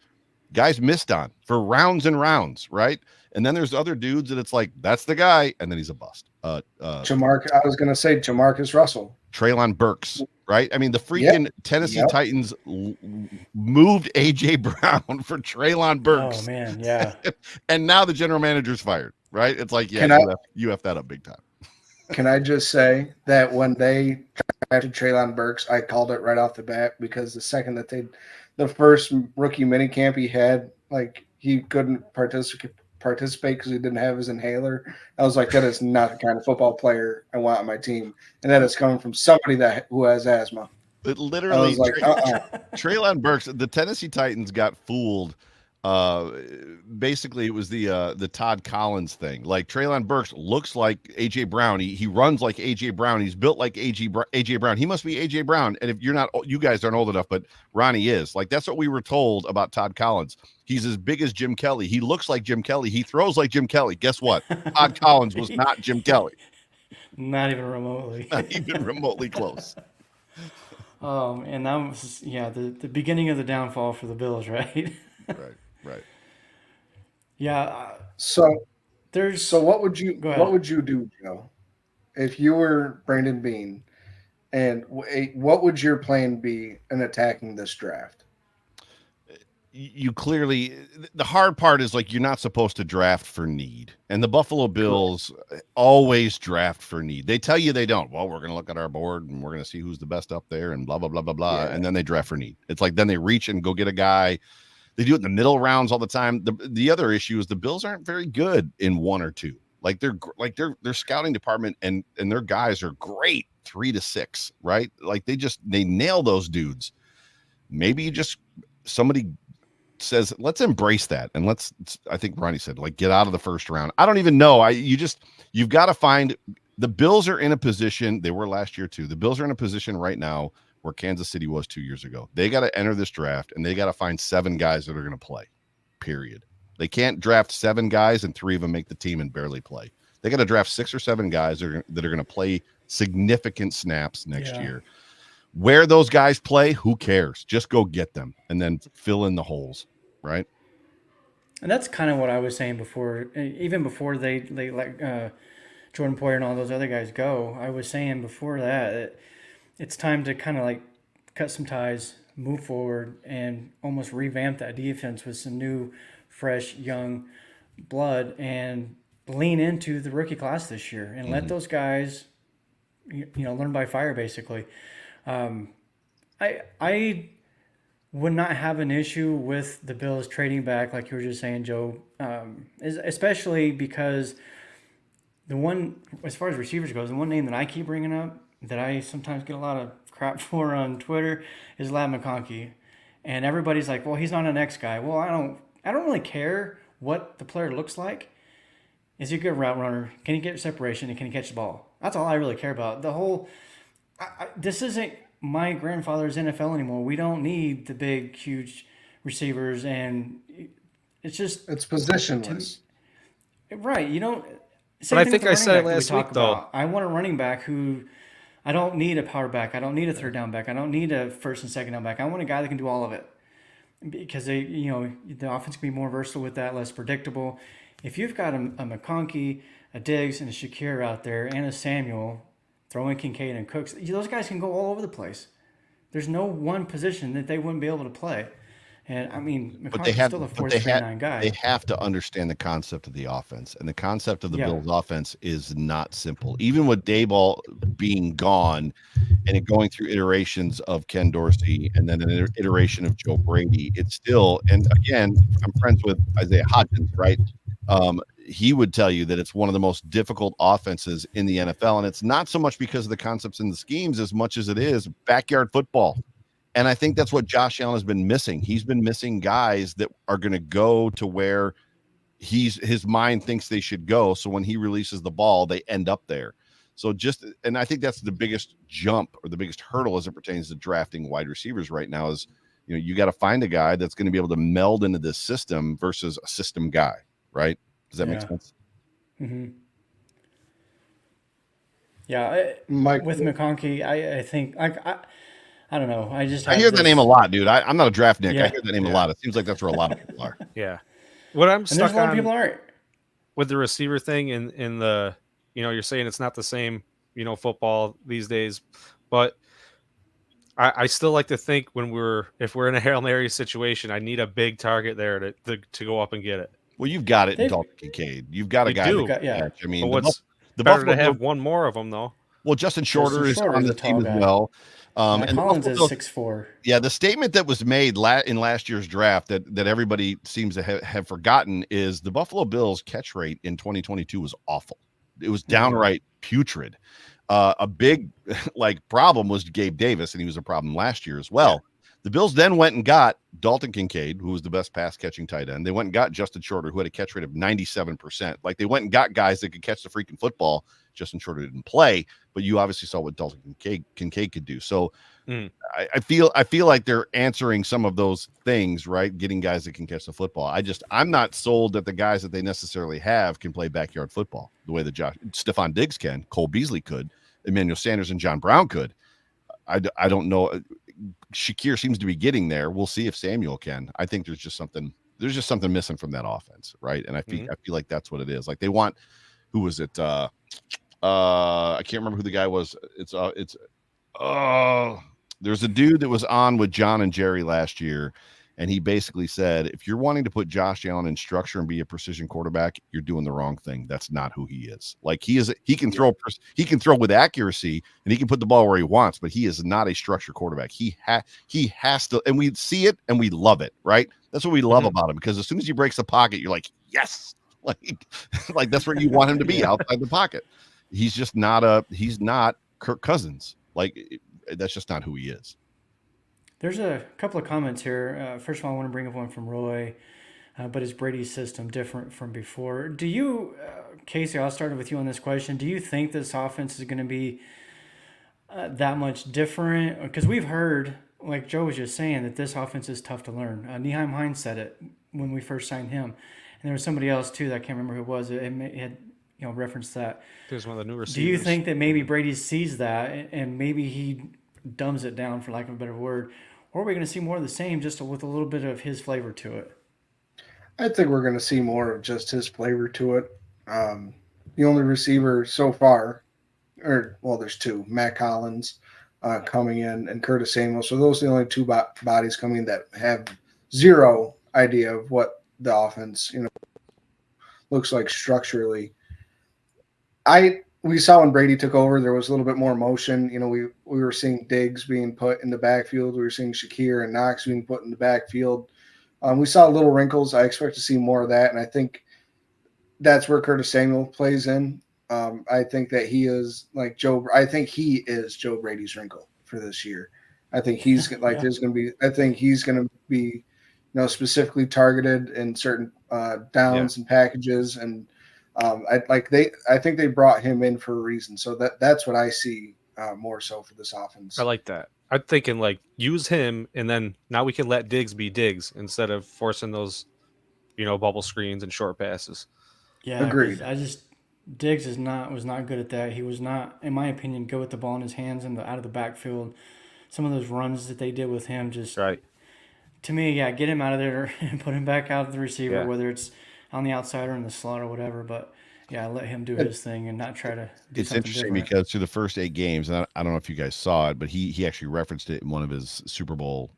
guys missed on for rounds and rounds, right? And then there's other dudes that it's like, that's the guy, and then he's a bust. I was going to say Jamarcus Russell. Treylon Burks, right? I mean, the freaking Tennessee Titans moved A.J. Brown for Treylon Burks. Oh, man, yeah. And now the general manager's fired, right? It's like, yeah, you have that up big time. Can I just say that when they drafted Treylon Burks, I called it right off the bat, because the second that the first rookie minicamp he had, like, he couldn't participate because he didn't have his inhaler. I was like, that is not the kind of football player I want on my team, and that is coming from somebody who has asthma. It literally, I was like, Treylon Burks, the Tennessee Titans got fooled. Basically, it was the Todd Collins thing. Like, Treylon Burks looks like AJ Brown. He runs like AJ Brown. He's built like AJ Brown. He must be AJ Brown. And if you're not, you guys aren't old enough, but Ronnie is. Like, that's what we were told about Todd Collins. He's as big as Jim Kelly. He looks like Jim Kelly. He throws like Jim Kelly. Guess what? Todd Collins was not Jim Kelly. Not even remotely. Not even remotely close. And that was, the beginning of the downfall for the Bills, right? Right. Yeah. So what would you Go ahead. what would you do, Joe, if you were Brandon Beane, and what would your plan be in attacking this draft? You clearly, the hard part is, like, you're not supposed to draft for need, and the Buffalo Bills always draft for need. They tell you they don't. Well, we're going to look at our board and we're going to see who's the best up there and blah, blah, blah, blah, blah. And then they draft for need. It's like, then they reach and go get a guy. They do it in the middle rounds all the time. The other issue is the Bills aren't very good in 1 or 2. Like, their scouting department and their guys are great 3 to 6, right? Like, they nail those dudes. Maybe somebody says, let's embrace that. And I think Ronnie said, like, get out of the first round. I don't even know. You've got to find, the Bills are in a position, they were last year too. The Bills are in a position right now where Kansas City was 2 years ago. They got to enter this draft and they got to find 7 guys that are going to play, period. They can't draft 7 guys and 3 of them make the team and barely play. They got to draft 6 or 7 guys that are going to play significant snaps next year. Where those guys play, who cares? Just go get them and then fill in the holes, right? And that's kind of what I was saying before, even before they let Jordan Poyer and all those other guys go. I was saying before that it's time to kind of like cut some ties, move forward, and almost revamp that defense with some new, fresh, young blood, and lean into the rookie class this year and let those guys, learn by fire, basically. I would not have an issue with the Bills trading back, like you were just saying, Joe, especially because as far as receivers goes, the one name that I keep bringing up that I sometimes get a lot of crap for on Twitter is Ladd McConkey. And everybody's like, well, he's not an X guy. Well, I don't really care what the player looks like. Is he a good route runner? Can he get separation? And can he catch the ball? That's all I really care about. The whole this isn't my grandfather's NFL anymore. We don't need the big, huge receivers, and it's positionless. Right. You don't. But I think I said it last week, though. I want a running back who, I don't need a power back. I don't need a third down back. I don't need a first and second down back. I want a guy that can do all of it, because the offense can be more versatile with that, less predictable. If you've got a McConkey, a Diggs, and a Shakir out there, and a Samuel, throwing Kincaid and Cooks, those guys can go all over the place. There's no one position that they wouldn't be able to play. And I mean, McConkey's still a 4-3-9 guy. They have to understand the concept of the offense, and the concept of the Bills offense is not simple. Even with Dayball being gone and it going through iterations of Ken Dorsey and then an iteration of Joe Brady, it's still, and again, I'm friends with Isaiah Hodgins, right? He would tell you that it's one of the most difficult offenses in the NFL. And it's not so much because of the concepts and the schemes as much as it is backyard football. And I think that's what Josh Allen has been missing. He's been missing guys that are going to go to where his mind thinks they should go. So when he releases the ball, they end up there. So and I think that's the biggest jump or the biggest hurdle as it pertains to drafting wide receivers right now is, you got to find a guy that's going to be able to meld into this system versus a system guy, right? Does that make sense? Mm-hmm. Yeah, with McConkey, I think I don't know. I hear the name a lot, dude. I'm not a draft Nick. I hear the name a lot. It seems like that's where a lot of people are. Yeah. What I'm stuck a lot on of people aren't. With the receiver thing in the, you're saying it's not the same, football these days, but I still like to think if we're in a Hail Mary situation, I need a big target there to go up and get it. Well, you've got it in They've- Dalton Kincaid. You've got a You guy do. that can Yeah. catch. I mean, But what's the better Buffalo to have Bills, one more of them though? well, Justin Shorter is Shorter on is the a tall team guy. as well. Matt And the Collins Buffalo is Bills, 6'4". yeah, the statement that was made in last year's draft that everybody seems to have forgotten is the Buffalo Bills catch rate in 2022 was awful. It was downright putrid. A big problem was Gabe Davis, and he was a problem last year as well. The Bills then went and got Dalton Kincaid, who was the best pass catching tight end. They went and got Justin Shorter, who had a catch rate of 97%. Like, they went and got guys that could catch the freaking football. Justin Shorter didn't play, but you obviously saw what Dalton Kincaid could do. So I feel like they're answering some of those things, right? Getting guys that can catch the football. I'm not sold that the guys that they necessarily have can play backyard football the way that Stephon Diggs can, Cole Beasley could, Emmanuel Sanders and John Brown could. I don't know. Shakir seems to be getting there. We'll see if Samuel can. I think there's just something missing from that offense, right? And I feel like that's what it is. Like, they want, who was it? I can't remember who the guy was. There's a dude that was on with John and Jerry last year, and he basically said, if you're wanting to put Josh Allen in structure and be a precision quarterback, you're doing the wrong thing. That's not who he is. Like, he can throw with accuracy, and he can put the ball where he wants, but he is not a structure quarterback. He has to, and we see it and we love it, right? That's what we love about him, because as soon as he breaks the pocket, you're like, yes, like that's where you want him to be, outside the pocket. He's not Kirk Cousins. Like, that's just not who he is. There's a couple of comments here. First of all, I want to bring up one from Roy. But is Brady's system different from before? Do you, Casey, I'll start with you on this question. Do you think this offense is going to be that much different? Because we've heard, like Joe was just saying, that this offense is tough to learn. Nyheim Hines said it when we first signed him. And there was somebody else, too, that I can't remember who it was. It had referenced that. There's one of the new receivers. Do you think that maybe Brady sees that and maybe he dumbs it down, for lack of a better word? Or are we going to see more of the same, just with a little bit of his flavor to it? I think we're going to see more of just his flavor to it. The only receiver so far, there's two, Matt Collins coming in and Curtis Samuel. So those are the only two bodies coming in that have zero idea of what the offense, looks like structurally. We saw when Brady took over, there was a little bit more motion. We were seeing Diggs being put in the backfield. We were seeing Shakir and Knox being put in the backfield. We saw little wrinkles. I expect to see more of that, and I think that's where Curtis Samuel plays in. I think that he is like Joe. I think he is Joe Brady's wrinkle for this year. I think he's there's going to be. I think he's going to be, specifically targeted in certain downs and packages, and I think they brought him in for a reason. So that's what I see more so for this offense. I like that. I'm thinking use him, and then now we can let Diggs be Diggs instead of forcing those, bubble screens and short passes. Yeah, agreed. Diggs was not good at that. He was not, in my opinion, good with the ball in his hands and out of the backfield. Some of those runs that they did with him, just right. To me, get him out of there and put him back out of the receiver, Yeah. whether it's on the outside or in the slot or whatever. But let him do his thing and not try to do It's something interesting different. because through the first 8 games, and I don't know if you guys saw it, but he actually referenced it in one of his Super Bowl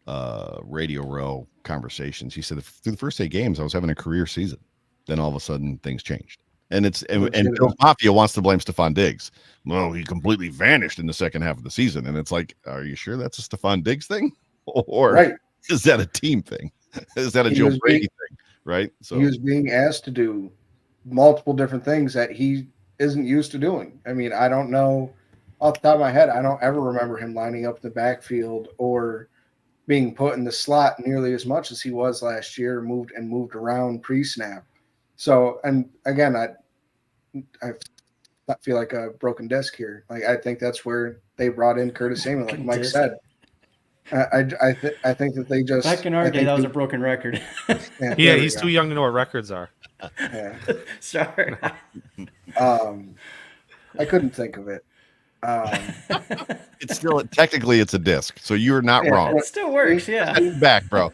Radio Row conversations. He said, through the first 8 games, I was having a career season. Then all of a sudden, things changed. And and Bill's Mafia wants to blame Stephon Diggs. Well, he completely vanished in the second half of the season. And it's like, are you sure that's a Stephon Diggs thing? Or is that a team thing? Is that a Joe Brady thing? Right? So he was being asked to do multiple different things that he isn't used to doing. I mean, I don't know off the top of my head. I don't ever remember him lining up the backfield or being put in the slot nearly as much as he was last year, moved around pre-snap. So, and again, I feel like a broken disc here. I think that's where they brought in Curtis Samuel, like Mike said. I think that they just back in our day that was a broken record. He's too young to know what records are. Yeah. Sorry. I couldn't think of it. it's still technically it's a disc, so you're not wrong. It still works, yeah. Back, bro.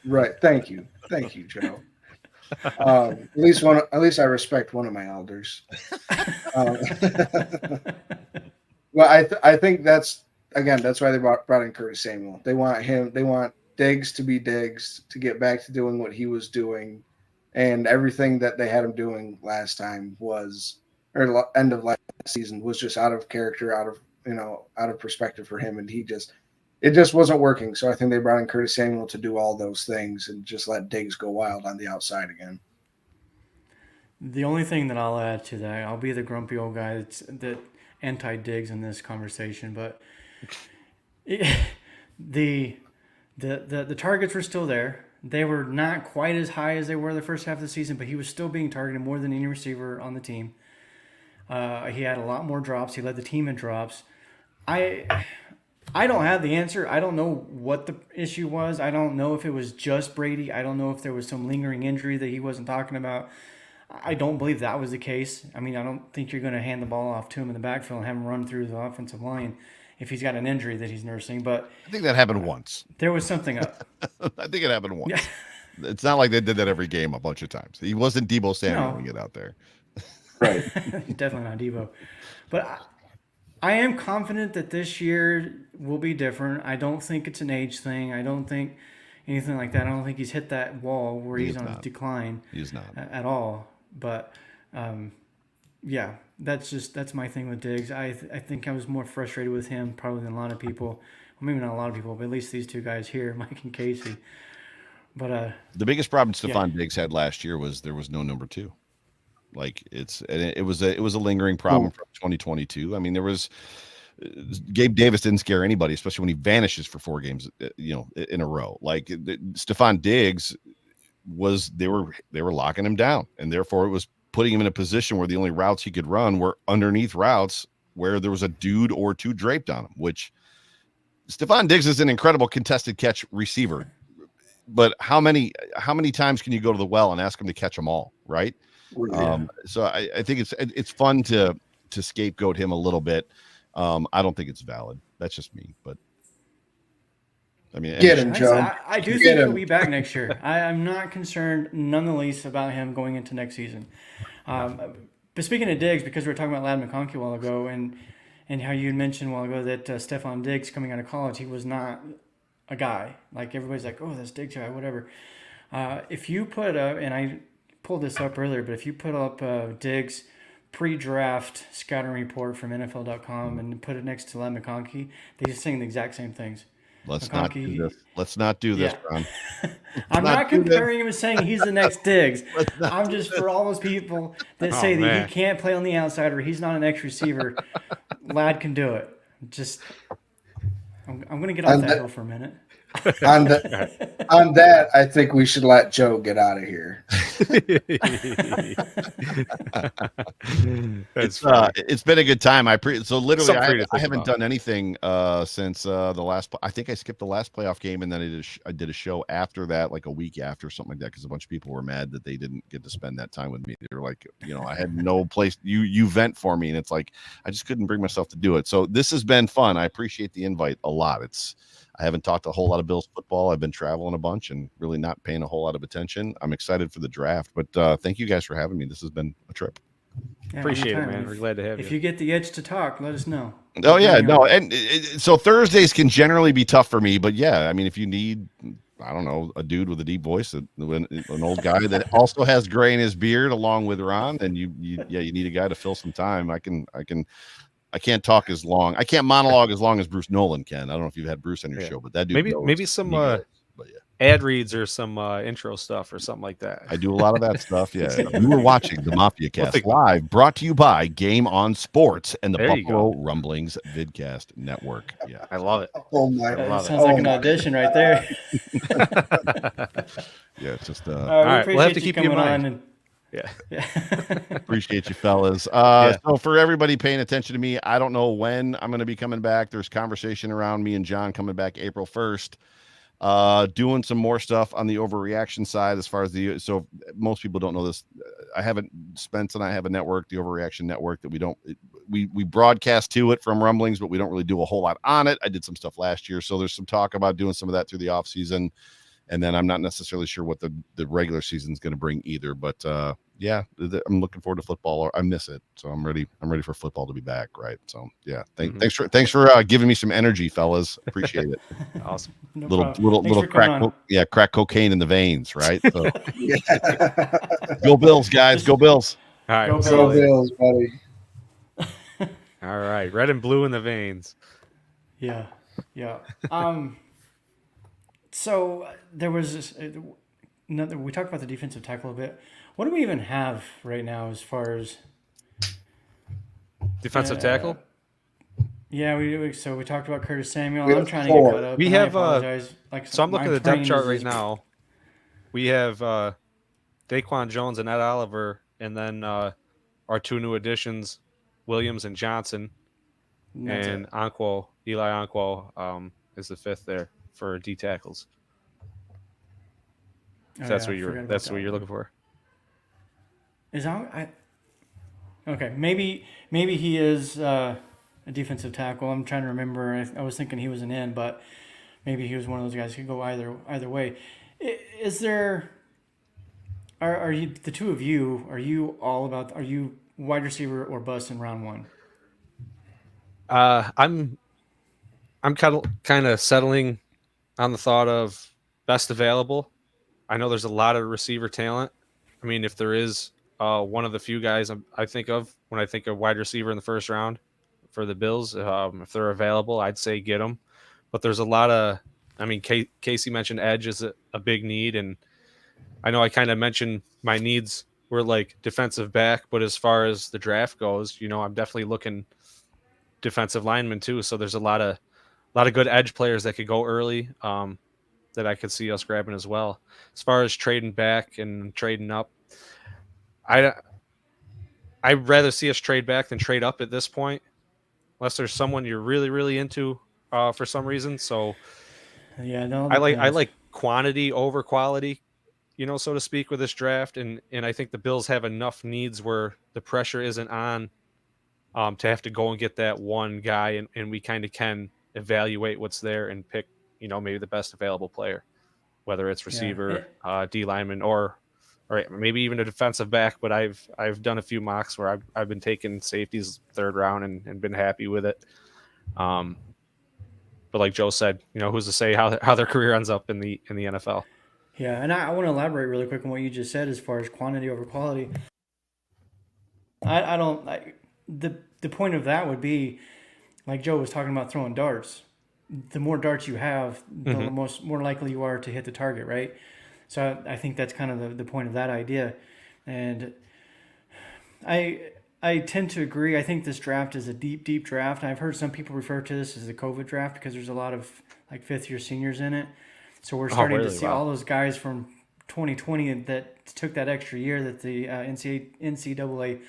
Right. Thank you, Joe. At least I respect one of my elders. Well, I think that's again, that's why they brought in Curtis Samuel. They want Diggs to be Diggs, to get back to doing what he was doing, and everything that they had him doing last time end of last season was just out of character, out of perspective for him, and it just wasn't working. So I think they brought in Curtis Samuel to do all those things and just let Diggs go wild on the outside again. The only thing that I'll add to that, I'll be the grumpy old guy that anti-Diggs in this conversation, but the targets were still there. They were not quite as high as they were the first half of the season, but he was still being targeted more than any receiver on the team. He had a lot more drops. He led the team in drops. I don't have the answer. I don't know what the issue was. I don't know if it was just Brady. I don't know if there was some lingering injury that he wasn't talking about. I don't believe that was the case. I mean, I don't think you're going to hand the ball off to him in the backfield and have him run through the offensive line if he's got an injury that he's nursing. But I think that happened once. There was something up. I think it happened once. Yeah. It's not like they did that every game a bunch of times. He wasn't Deebo Samuel when he get out there. Right. Definitely not Deebo. But I am confident that this year will be different. I don't think it's an age thing. I don't think anything like that. I don't think he's hit that wall where he's on his decline. He's not at all. But yeah, that's my thing with Diggs. I think I was more frustrated with him probably than a lot of people. Well, maybe not a lot of people, but at least these two guys here, Mike and Casey. But the biggest problem Stephon Diggs had last year was there was no number 2. Like it was a lingering problem from 2022. I mean, there was Gabe Davis didn't scare anybody, especially when he vanishes for 4 games, in a row. Like Stephon Diggs they were locking him down, and therefore it was putting him in a position where the only routes he could run were underneath routes where there was a dude or 2 draped on him, which Stephon Diggs is an incredible contested catch receiver. But how many times can you go to the well and ask him to catch them all, right? Yeah. So I think it's fun to scapegoat him a little bit. I don't think it's valid. That's just me, but I mean, get him, Joe. I do think he'll be back next year. I'm not concerned, none the least, about him going into next season. But speaking of Diggs, because we were talking about Ladd McConkey a while ago, and how you had mentioned a while ago that Stephon Diggs coming out of college, he was not a guy. Like everybody's like, oh, that's Diggs guy, whatever. If you put up, and I pulled this up earlier, but if you put up Diggs pre-draft scouting report from NFL.com and put it next to Ladd McConkey, they just saying the exact same things. Let's not do this, Ron. I'm not comparing him and saying he's the next Diggs. I'm just for all those people that say that he can't play on the outside or he's not an X receiver. Ladd can do it. Just, I'm going to get off that hill for a minute. On that, I think we should let Joe get out of here. It's been a good time. I haven't done anything since the last. I think I skipped the last playoff game, and then I did a show after that, like a week after, something like that, because a bunch of people were mad that they didn't get to spend that time with me. They were like, I had no place. You vent for me, and it's like I just couldn't bring myself to do it. So this has been fun. I appreciate the invite a lot. I haven't talked a whole lot of Bills football. I've been traveling a bunch and really not paying a whole lot of attention. I'm excited for the draft, but thank you guys for having me. This has been a trip. Yeah, appreciate it, man. We're glad to have you. If you get the itch to talk, let us know. Oh yeah, no, and so Thursdays can generally be tough for me, but yeah, I mean, if you need, I don't know, a dude with a deep voice, an old guy that also has gray in his beard, along with Ron, then you need a guy to fill some time. I can't talk as long. I can't monologue as long as Bruce Nolan can. I don't know if you've had Bruce on your show, but that dude maybe some ad reads or some intro stuff or something like that. I do a lot of that stuff. Yeah, you were watching the Mafia Cast live, brought to you by Game On Sports and the Buffalo Rumblings Vidcast Network. Yeah, I love it. Oh my, sounds like an audition right there. Yeah, it's just all right, we'll have to keep you in mind. Yeah. Appreciate you, fellas. So for everybody paying attention to me, I don't know when I'm going to be coming back. There's conversation around me and John coming back April 1st. Doing some more stuff on the overreaction side as far as so most people don't know this. Spence and I have a network, the Overreaction Network, that we broadcast to it from Rumblings, but we don't really do a whole lot on it. I did some stuff last year. So there's some talk about doing some of that through the off season. And then I'm not necessarily sure what the regular season is going to bring either. But, yeah, I'm looking forward to football. Or I miss it, so I'm ready. I'm ready for football to be back. Right. So yeah, thanks for giving me some energy, fellas. Appreciate it. Awesome. No little problem. Thanks for coming on. crack cocoine in the veins. Right. So Yeah. go Bills, guys. Go Bills. All right. Go We'll see you Go Bills. later. Bills, buddy. All right. Red and blue in the veins. Yeah, yeah. So there was this, another. We talked about the defensive tackle a bit. What do we even have right now as far as Defensive tackle. Yeah, so we talked about Curtis Samuel. We I'm have trying four. to get caught up. We and have, I apologize. So I'm looking my at the depth brain chart is right just- now. We have Daquan Jones and Ed Oliver, and then our two new additions, Williams and Johnson, That's and it. Anquo, Eli Anquo, is the fifth there for D tackles. If that's Oh, what yeah, I forgot about that's that what you're one. looking for. Is okay? Maybe he is a defensive tackle. I'm trying to remember. I was thinking he was an end, but maybe he was one of those guys who could go either way. Is there? Are you the two of you? Are you all about? Are you wide receiver or bust in round one? I'm kind of settling on the thought of best available. I know there's a lot of receiver talent. I mean, if there is one of the few guys I think of when I think of wide receiver in the first round for the Bills, if they're available, I'd say get them. But there's a lot of, I mean, Casey mentioned edge is a big need, and I know I kind of mentioned my needs were like defensive back, but as far as the draft goes, I'm definitely looking defensive lineman too. So there's a lot of good edge players that could go early. That I could see us grabbing as well. As far as trading back and trading up, I'd rather see us trade back than trade up at this point, unless there's someone you're really, really into for some reason. So Yeah, no. I like quantity over quality, so to speak, with this draft, and I think the Bills have enough needs where the pressure isn't on to have to go and get that one guy, and we kind of can evaluate what's there and pick, maybe the best available player, whether it's receiver, D lineman, or maybe even a defensive back. But I've done a few mocks where I've been taking safeties third round and been happy with it. But like Joe said, who's to say how their career ends up in the NFL? Yeah, and I want to elaborate really quick on what you just said as far as quantity over quality. The point of that would be, like Joe was talking about throwing darts. The more darts you have, the more likely you are to hit the target, right? So I think that's kind of the point of that idea. And I tend to agree. I think this draft is a deep, deep draft. I've heard some people refer to this as the COVID draft because there's a lot of like fifth-year seniors in it. So we're starting to see all those guys from 2020 that took that extra year that the NCAA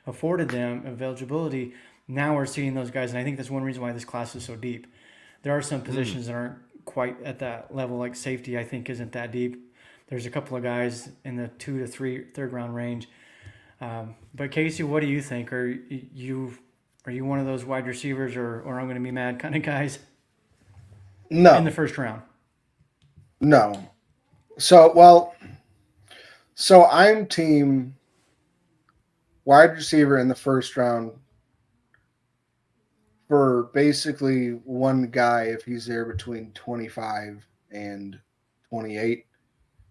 afforded them of eligibility. Now we're seeing those guys, and I think that's one reason why this class is so deep. There are some positions that aren't quite at that level, like safety, I think, isn't that deep. There's a couple of guys in the 2 to 3 third round range. But Casey, what do you think? Are you one of those wide receivers or I'm going to be mad kind of guys? No. In the first round? No. So I'm team wide receiver in the first round for basically one guy if he's there between 25 and 28,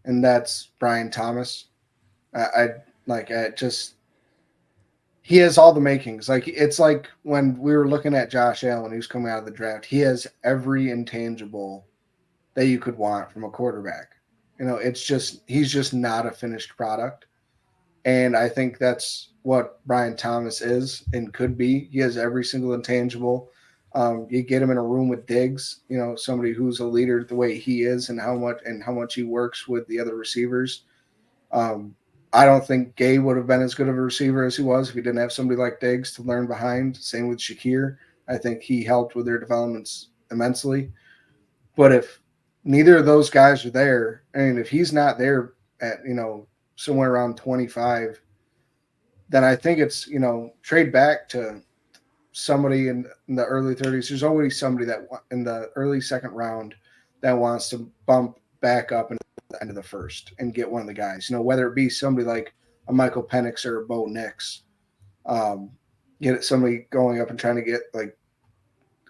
and that's Brian Thomas. He has all the makings. Like, it's like when we were looking at Josh Allen, he was coming out of the draft. He has every intangible that you could want from a quarterback. He's just not a finished product. And I think that's what Brian Thomas is and could be. He has every single intangible. You get him in a room with Diggs, somebody who's a leader the way he is and how much he works with the other receivers. I don't think Gay would have been as good of a receiver as he was if he didn't have somebody like Diggs to learn behind. Same with Shakir. I think he helped with their developments immensely. But if neither of those guys are there, and if he's not there at, somewhere around 25, then I think it's, trade back to somebody in the early 30s. There's always somebody that in the early second round that wants to bump back up into the end of the first and get one of the guys, whether it be somebody like a Michael Penix or a Bo Nix. Get somebody going up and trying to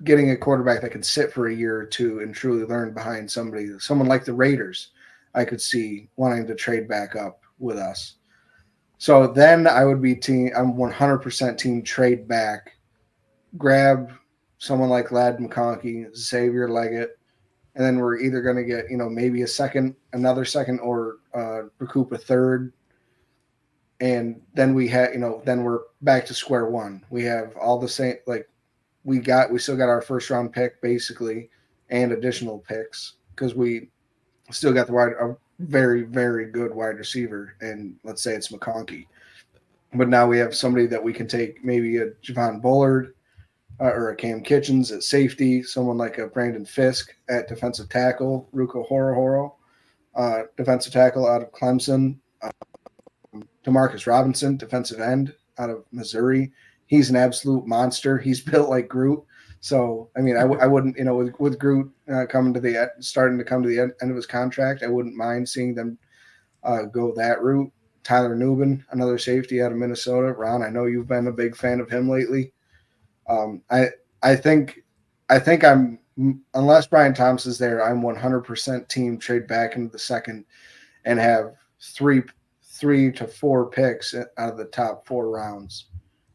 getting a quarterback that can sit for a year or two and truly learn behind someone like the Raiders. I could see wanting to trade back up with us. So then I would be I'm 100% team trade back, grab someone like Ladd McConkey, Xavier Leggett, and then we're either going to get, maybe another second, or recoup a third. And then then we're back to square one. We have all the same, we still got our first round pick basically, and additional picks, because we still got a very, very good wide receiver, and let's say it's McConkey. But now we have somebody that we can take, maybe a Javon Bullard, or a Cam Kitchens at safety, someone like a Brandon Fisk at defensive tackle, Ruko Horo, defensive tackle out of Clemson, Demarcus Robinson, defensive end out of Missouri. He's an absolute monster. He's built like Groot. So, I mean, I wouldn't, with Groot starting to come to the end of his contract, I wouldn't mind seeing them go that route. Tyler Nubin, another safety out of Minnesota. Ron, I know you've been a big fan of him lately. I think I'm, unless Brian Thomas is there, I'm 100% team trade back into the second and have three to four picks out of the top 4 rounds.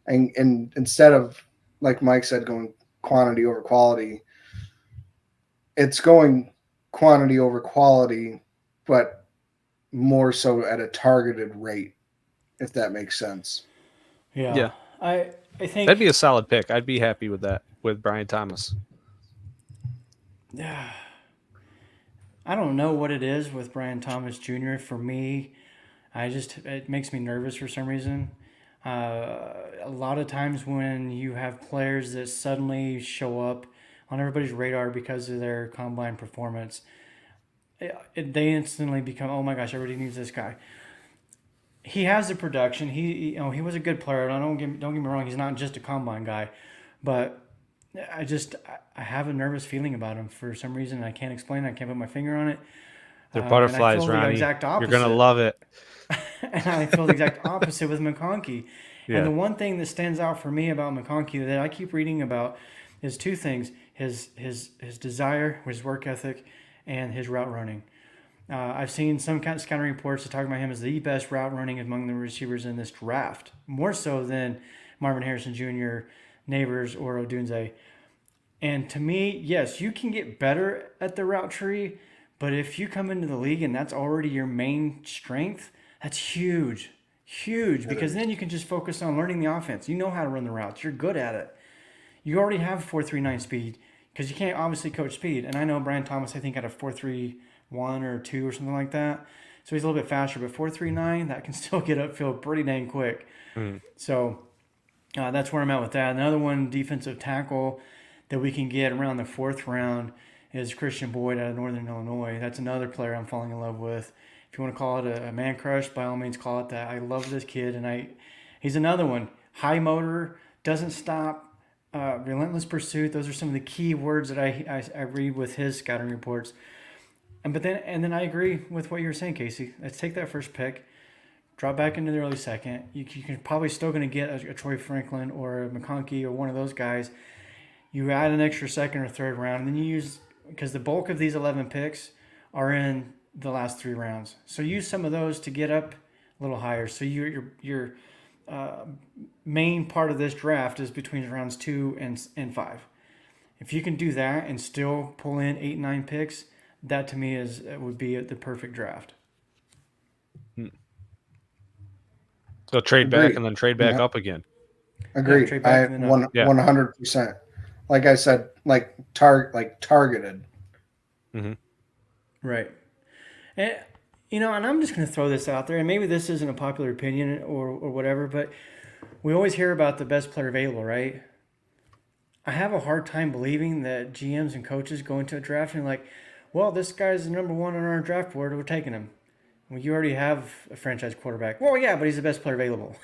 And instead of, like Mike said, going quantity over quality, it's going quantity over quality, but more so at a targeted rate, if that makes sense. Yeah. I think that'd be a solid pick. I'd be happy with that, with Brian Thomas. Yeah. I don't know what it is with Brian Thomas Jr. For me, it makes me nervous for some reason. A lot of times when you have players that suddenly show up on everybody's radar because of their combine performance, they instantly become, oh my gosh, everybody needs this guy. He has the production. He was a good player. Don't get me wrong. He's not just a combine guy, but I have a nervous feeling about him for some reason. I can't explain it. I can't put my finger on it. They're butterflies, Ronnie. You're gonna love it. And I feel the exact opposite with McConkey. Yeah. And the one thing that stands out for me about McConkey that I keep reading about is 2 things: his desire, his work ethic, and his route running. I've seen some kind of scouting reports that talk about him as the best route running among the receivers in this draft, more so than Marvin Harrison Jr., Neighbors, or Odunze. And to me, yes, you can get better at the route tree, but if you come into the league and that's already your main strength, that's huge, because then you can just focus on learning the offense. You know how to run the routes. You're good at it. You already have 4.39 speed, because you can't obviously coach speed. And I know Brian Thomas, I think, had a 4.31 or 2 or something like that. So he's a little bit faster, but 4.39, that can still get upfield pretty dang quick. So that's where I'm at with that. Another one, defensive tackle that we can get around the 4th round, is Christian Boyd out of Northern Illinois. That's another player I'm falling in love with. If you want to call it a man crush, by all means call it that. I love this kid, and he's another one. High motor, doesn't stop, relentless pursuit. Those are some of the key words that I read with his scouting reports. And then I agree with what you were saying, Casey. Let's take that first pick, drop back into the early second. You can probably still going to get a Troy Franklin or a McConkey or one of those guys. You add an extra second or third round, and then you use, because the bulk of these 11 picks are in the last 3 rounds. So use some of those to get up a little higher. So your main part of this draft is between rounds 2 and 5. If you can do that and still pull in 8, 9 picks, that to me would be the perfect draft. So trade back and then trade back up again. Agreed. trade back and then up. 100%. Like I said, targeted. Mm-hmm. Right. And and I'm just going to throw this out there, and maybe this isn't a popular opinion or whatever, but we always hear about the best player available, right? I have a hard time believing that GMs and coaches go into a draft and like, well, this guy's the number 1 on our draft board, we're taking him. Well, you already have a franchise quarterback. Well, yeah, but he's the best player available.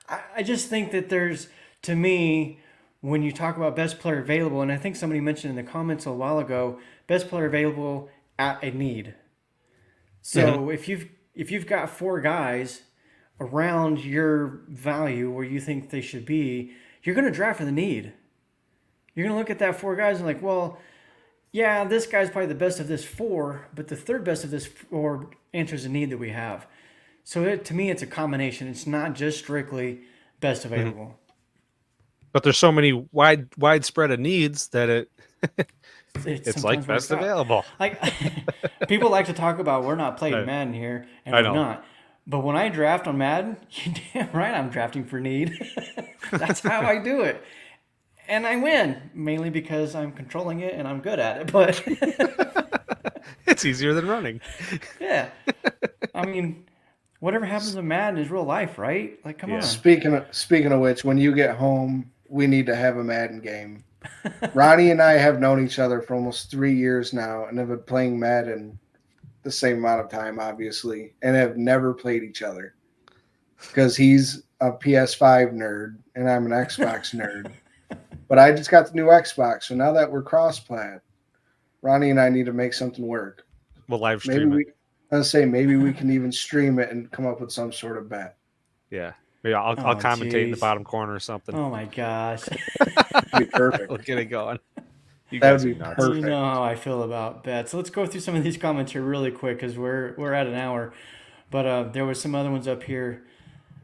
I just think that there's, to me, when you talk about best player available, and I think somebody mentioned in the comments a while ago, best player available at a need. So if you've got 4 guys around your value where you think they should be, you're going to draft for the need. You're going to look at that 4 guys and like, well, yeah, this guy's probably the best of this 4, but the third best of this 4 answers the need that we have. So to me, it's a combination. It's not just strictly best available. But there's so many widespread of needs that it's like sometimes best works out. available. Like people like to talk about we're not playing Madden here, and I we're know. not. But when I draft on Madden, you damn right I'm drafting for need. That's how I do it. And I win, mainly because I'm controlling it and I'm good at it. But It's easier than running. yeah, I mean, whatever happens with Madden is real life, right? Like, come Yeah. on. Speaking of which, when you get home, we need to have a Madden game. Ronnie and I have known each other for almost 3 years now and have been playing Madden the same amount of time, obviously, and have never played each other because he's a PS5 nerd and I'm an Xbox nerd. But I just got the new Xbox, so now that we're cross-plat, Ronnie and I need to make something work. We'll live Maybe stream it. maybe we can even stream it and come up with some sort of bet. Yeah. Maybe I'll Oh, commentate in the jeez. bottom corner or something. Oh my gosh. That'd be perfect. We'll get it going. You That guys would are be nuts. perfect. You know how I feel about bets. So let's go through some of these comments here really quick because we're at an hour. But there was some other ones up here.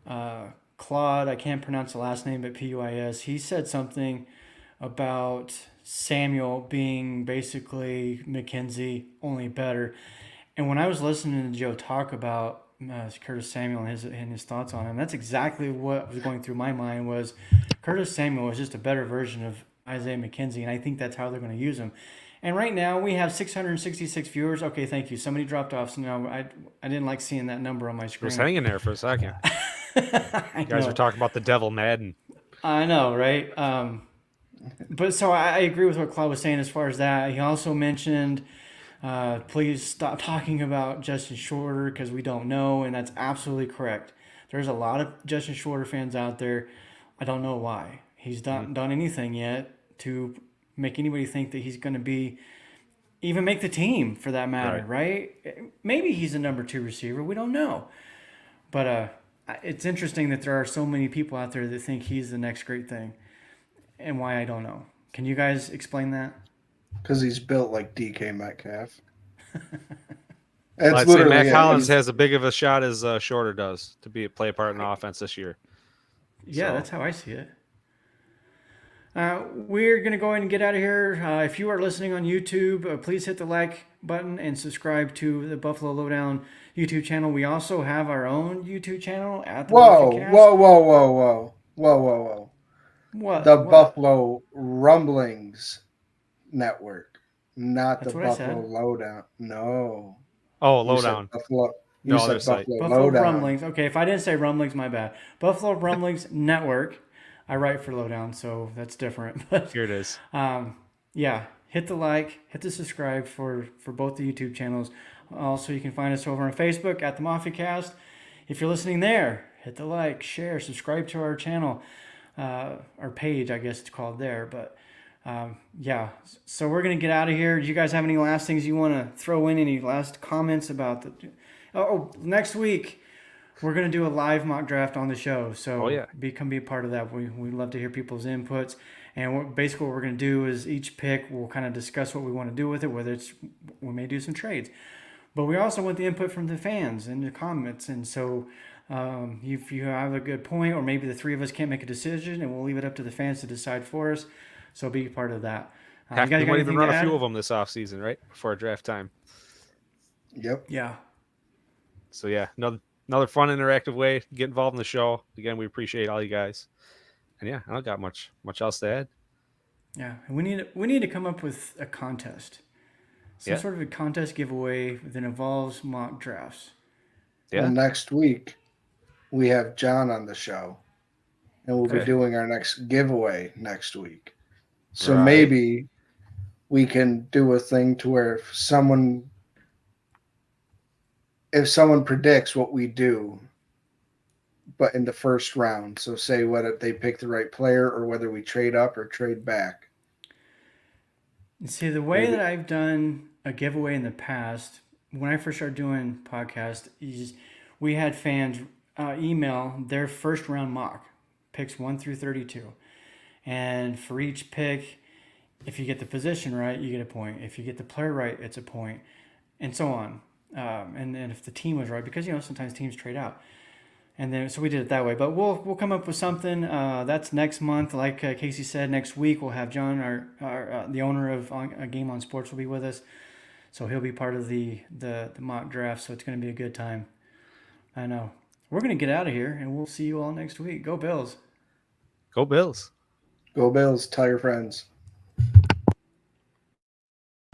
Claude, I can't pronounce the last name, but Puis. He said something about Samuel being basically McKenzie, only better. And when I was listening to Joe talk about Curtis Samuel and his thoughts on him, that's exactly what was going through my mind was Curtis Samuel was just a better version of Isaiah McKenzie, and I think that's how they're going to use him. And right now we have 666 viewers. Okay, thank you. Somebody dropped off, so now I didn't like seeing that number on my It screen. was hanging there for a second. I You guys know. were talking about the devil Madden. I know, right? But so I agree with what Claude was saying as far as that. He also mentioned, please stop talking about Justin Shorter because we don't know, and that's absolutely correct. There's a lot of Justin Shorter fans out there. I don't know why. He's not done anything yet to make anybody think that he's going to even make the team for that matter, right? Maybe he's a number 2 receiver. We don't know. But it's interesting that there are so many people out there that think he's the next great thing. And why, I don't know. Can you guys explain that? Because he's built like DK Metcalf. I'd say Mac Hollins has as big of a shot as Shorter does to play a part in the offense this year. Yeah, So- that's how I see it. We're going to go ahead and get out of here. If you are listening on YouTube, please hit the like button and subscribe to the Buffalo Lowdown YouTube channel. We also have our own YouTube channel at the Mafia Cast. Whoa. What? The What? Buffalo Rumblings Network, not That's the what I Buffalo said. Lowdown. No. Oh, You said Lowdown. Buffalo. You No, said other site. Buffalo Buffalo Lowdown. Rumblings. Okay, if I didn't say Rumblings, my bad. Buffalo Rumblings Network. I write for Lowdown, so that's different. But Here it is. yeah, hit the like, hit the subscribe for both the YouTube channels. Also, you can find us over on Facebook at the Mafia Cast. If you're listening there, hit the like, share, subscribe to our channel, our page, I guess it's called there. But yeah, so we're gonna get out of here. Do you guys have any last things you want to throw in? Any last comments about the? Oh, next week we're gonna do a live mock draft on the show. So come be a part of that. We love to hear people's inputs. And basically what we're going to do is each pick, we'll kind of discuss what we want to do with it, whether we may do some trades. But we also want the input from the fans and the comments. And so if you have a good point, or maybe the 3 of us can't make a decision, and we'll leave it up to the fans to decide for us. So be part of that. We might even run a few of them this offseason, right? Before draft time. Yep. Yeah. So yeah, another fun, interactive way to get involved in the show. Again, we appreciate all you guys. And yeah, I don't got much else to add. Yeah, and we need to come up with a contest, some sort of a contest giveaway that involves mock drafts. Yeah. Well, next week we have John on the show, and we'll be doing our next giveaway next week. So maybe we can do a thing to where if someone predicts what we do, but in the first round, so say whether they pick the right player or whether we trade up or trade back. See, the way that I've done a giveaway in the past, when I first started doing podcasts, is we had fans email their first round mock, picks 1 through 32. And for each pick, if you get the position right, you get a point. If you get the player right, it's a point, and so on. And then if the team was right, because sometimes teams trade out, and then so we did it that way. But we'll come up with something. That's next month. Like Casey said, next week we'll have John, our the owner of Game On Sports, will be with us, so he'll be part of the mock draft. So it's going to be a good time. I know. We're going to get out of here, and we'll see you all next week. Go Bills! Go Bills! Go Bills. Tell your friends.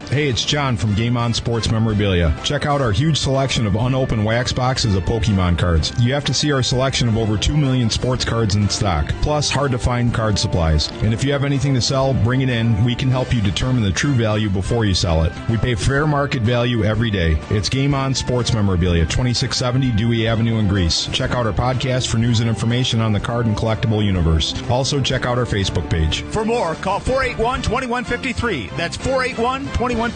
Hey, it's John from Game On Sports Memorabilia. Check out our huge selection of unopened wax boxes of Pokemon cards. You have to see our selection of over 2 million sports cards in stock, plus hard-to-find card supplies. And if you have anything to sell, bring it in. We can help you determine the true value before you sell it. We pay fair market value every day. It's Game On Sports Memorabilia, 2670 Dewey Avenue in Greece. Check out our podcast for news and information on the card and collectible universe. Also, check out our Facebook page. For more, call 481-2153. That's 481-2153.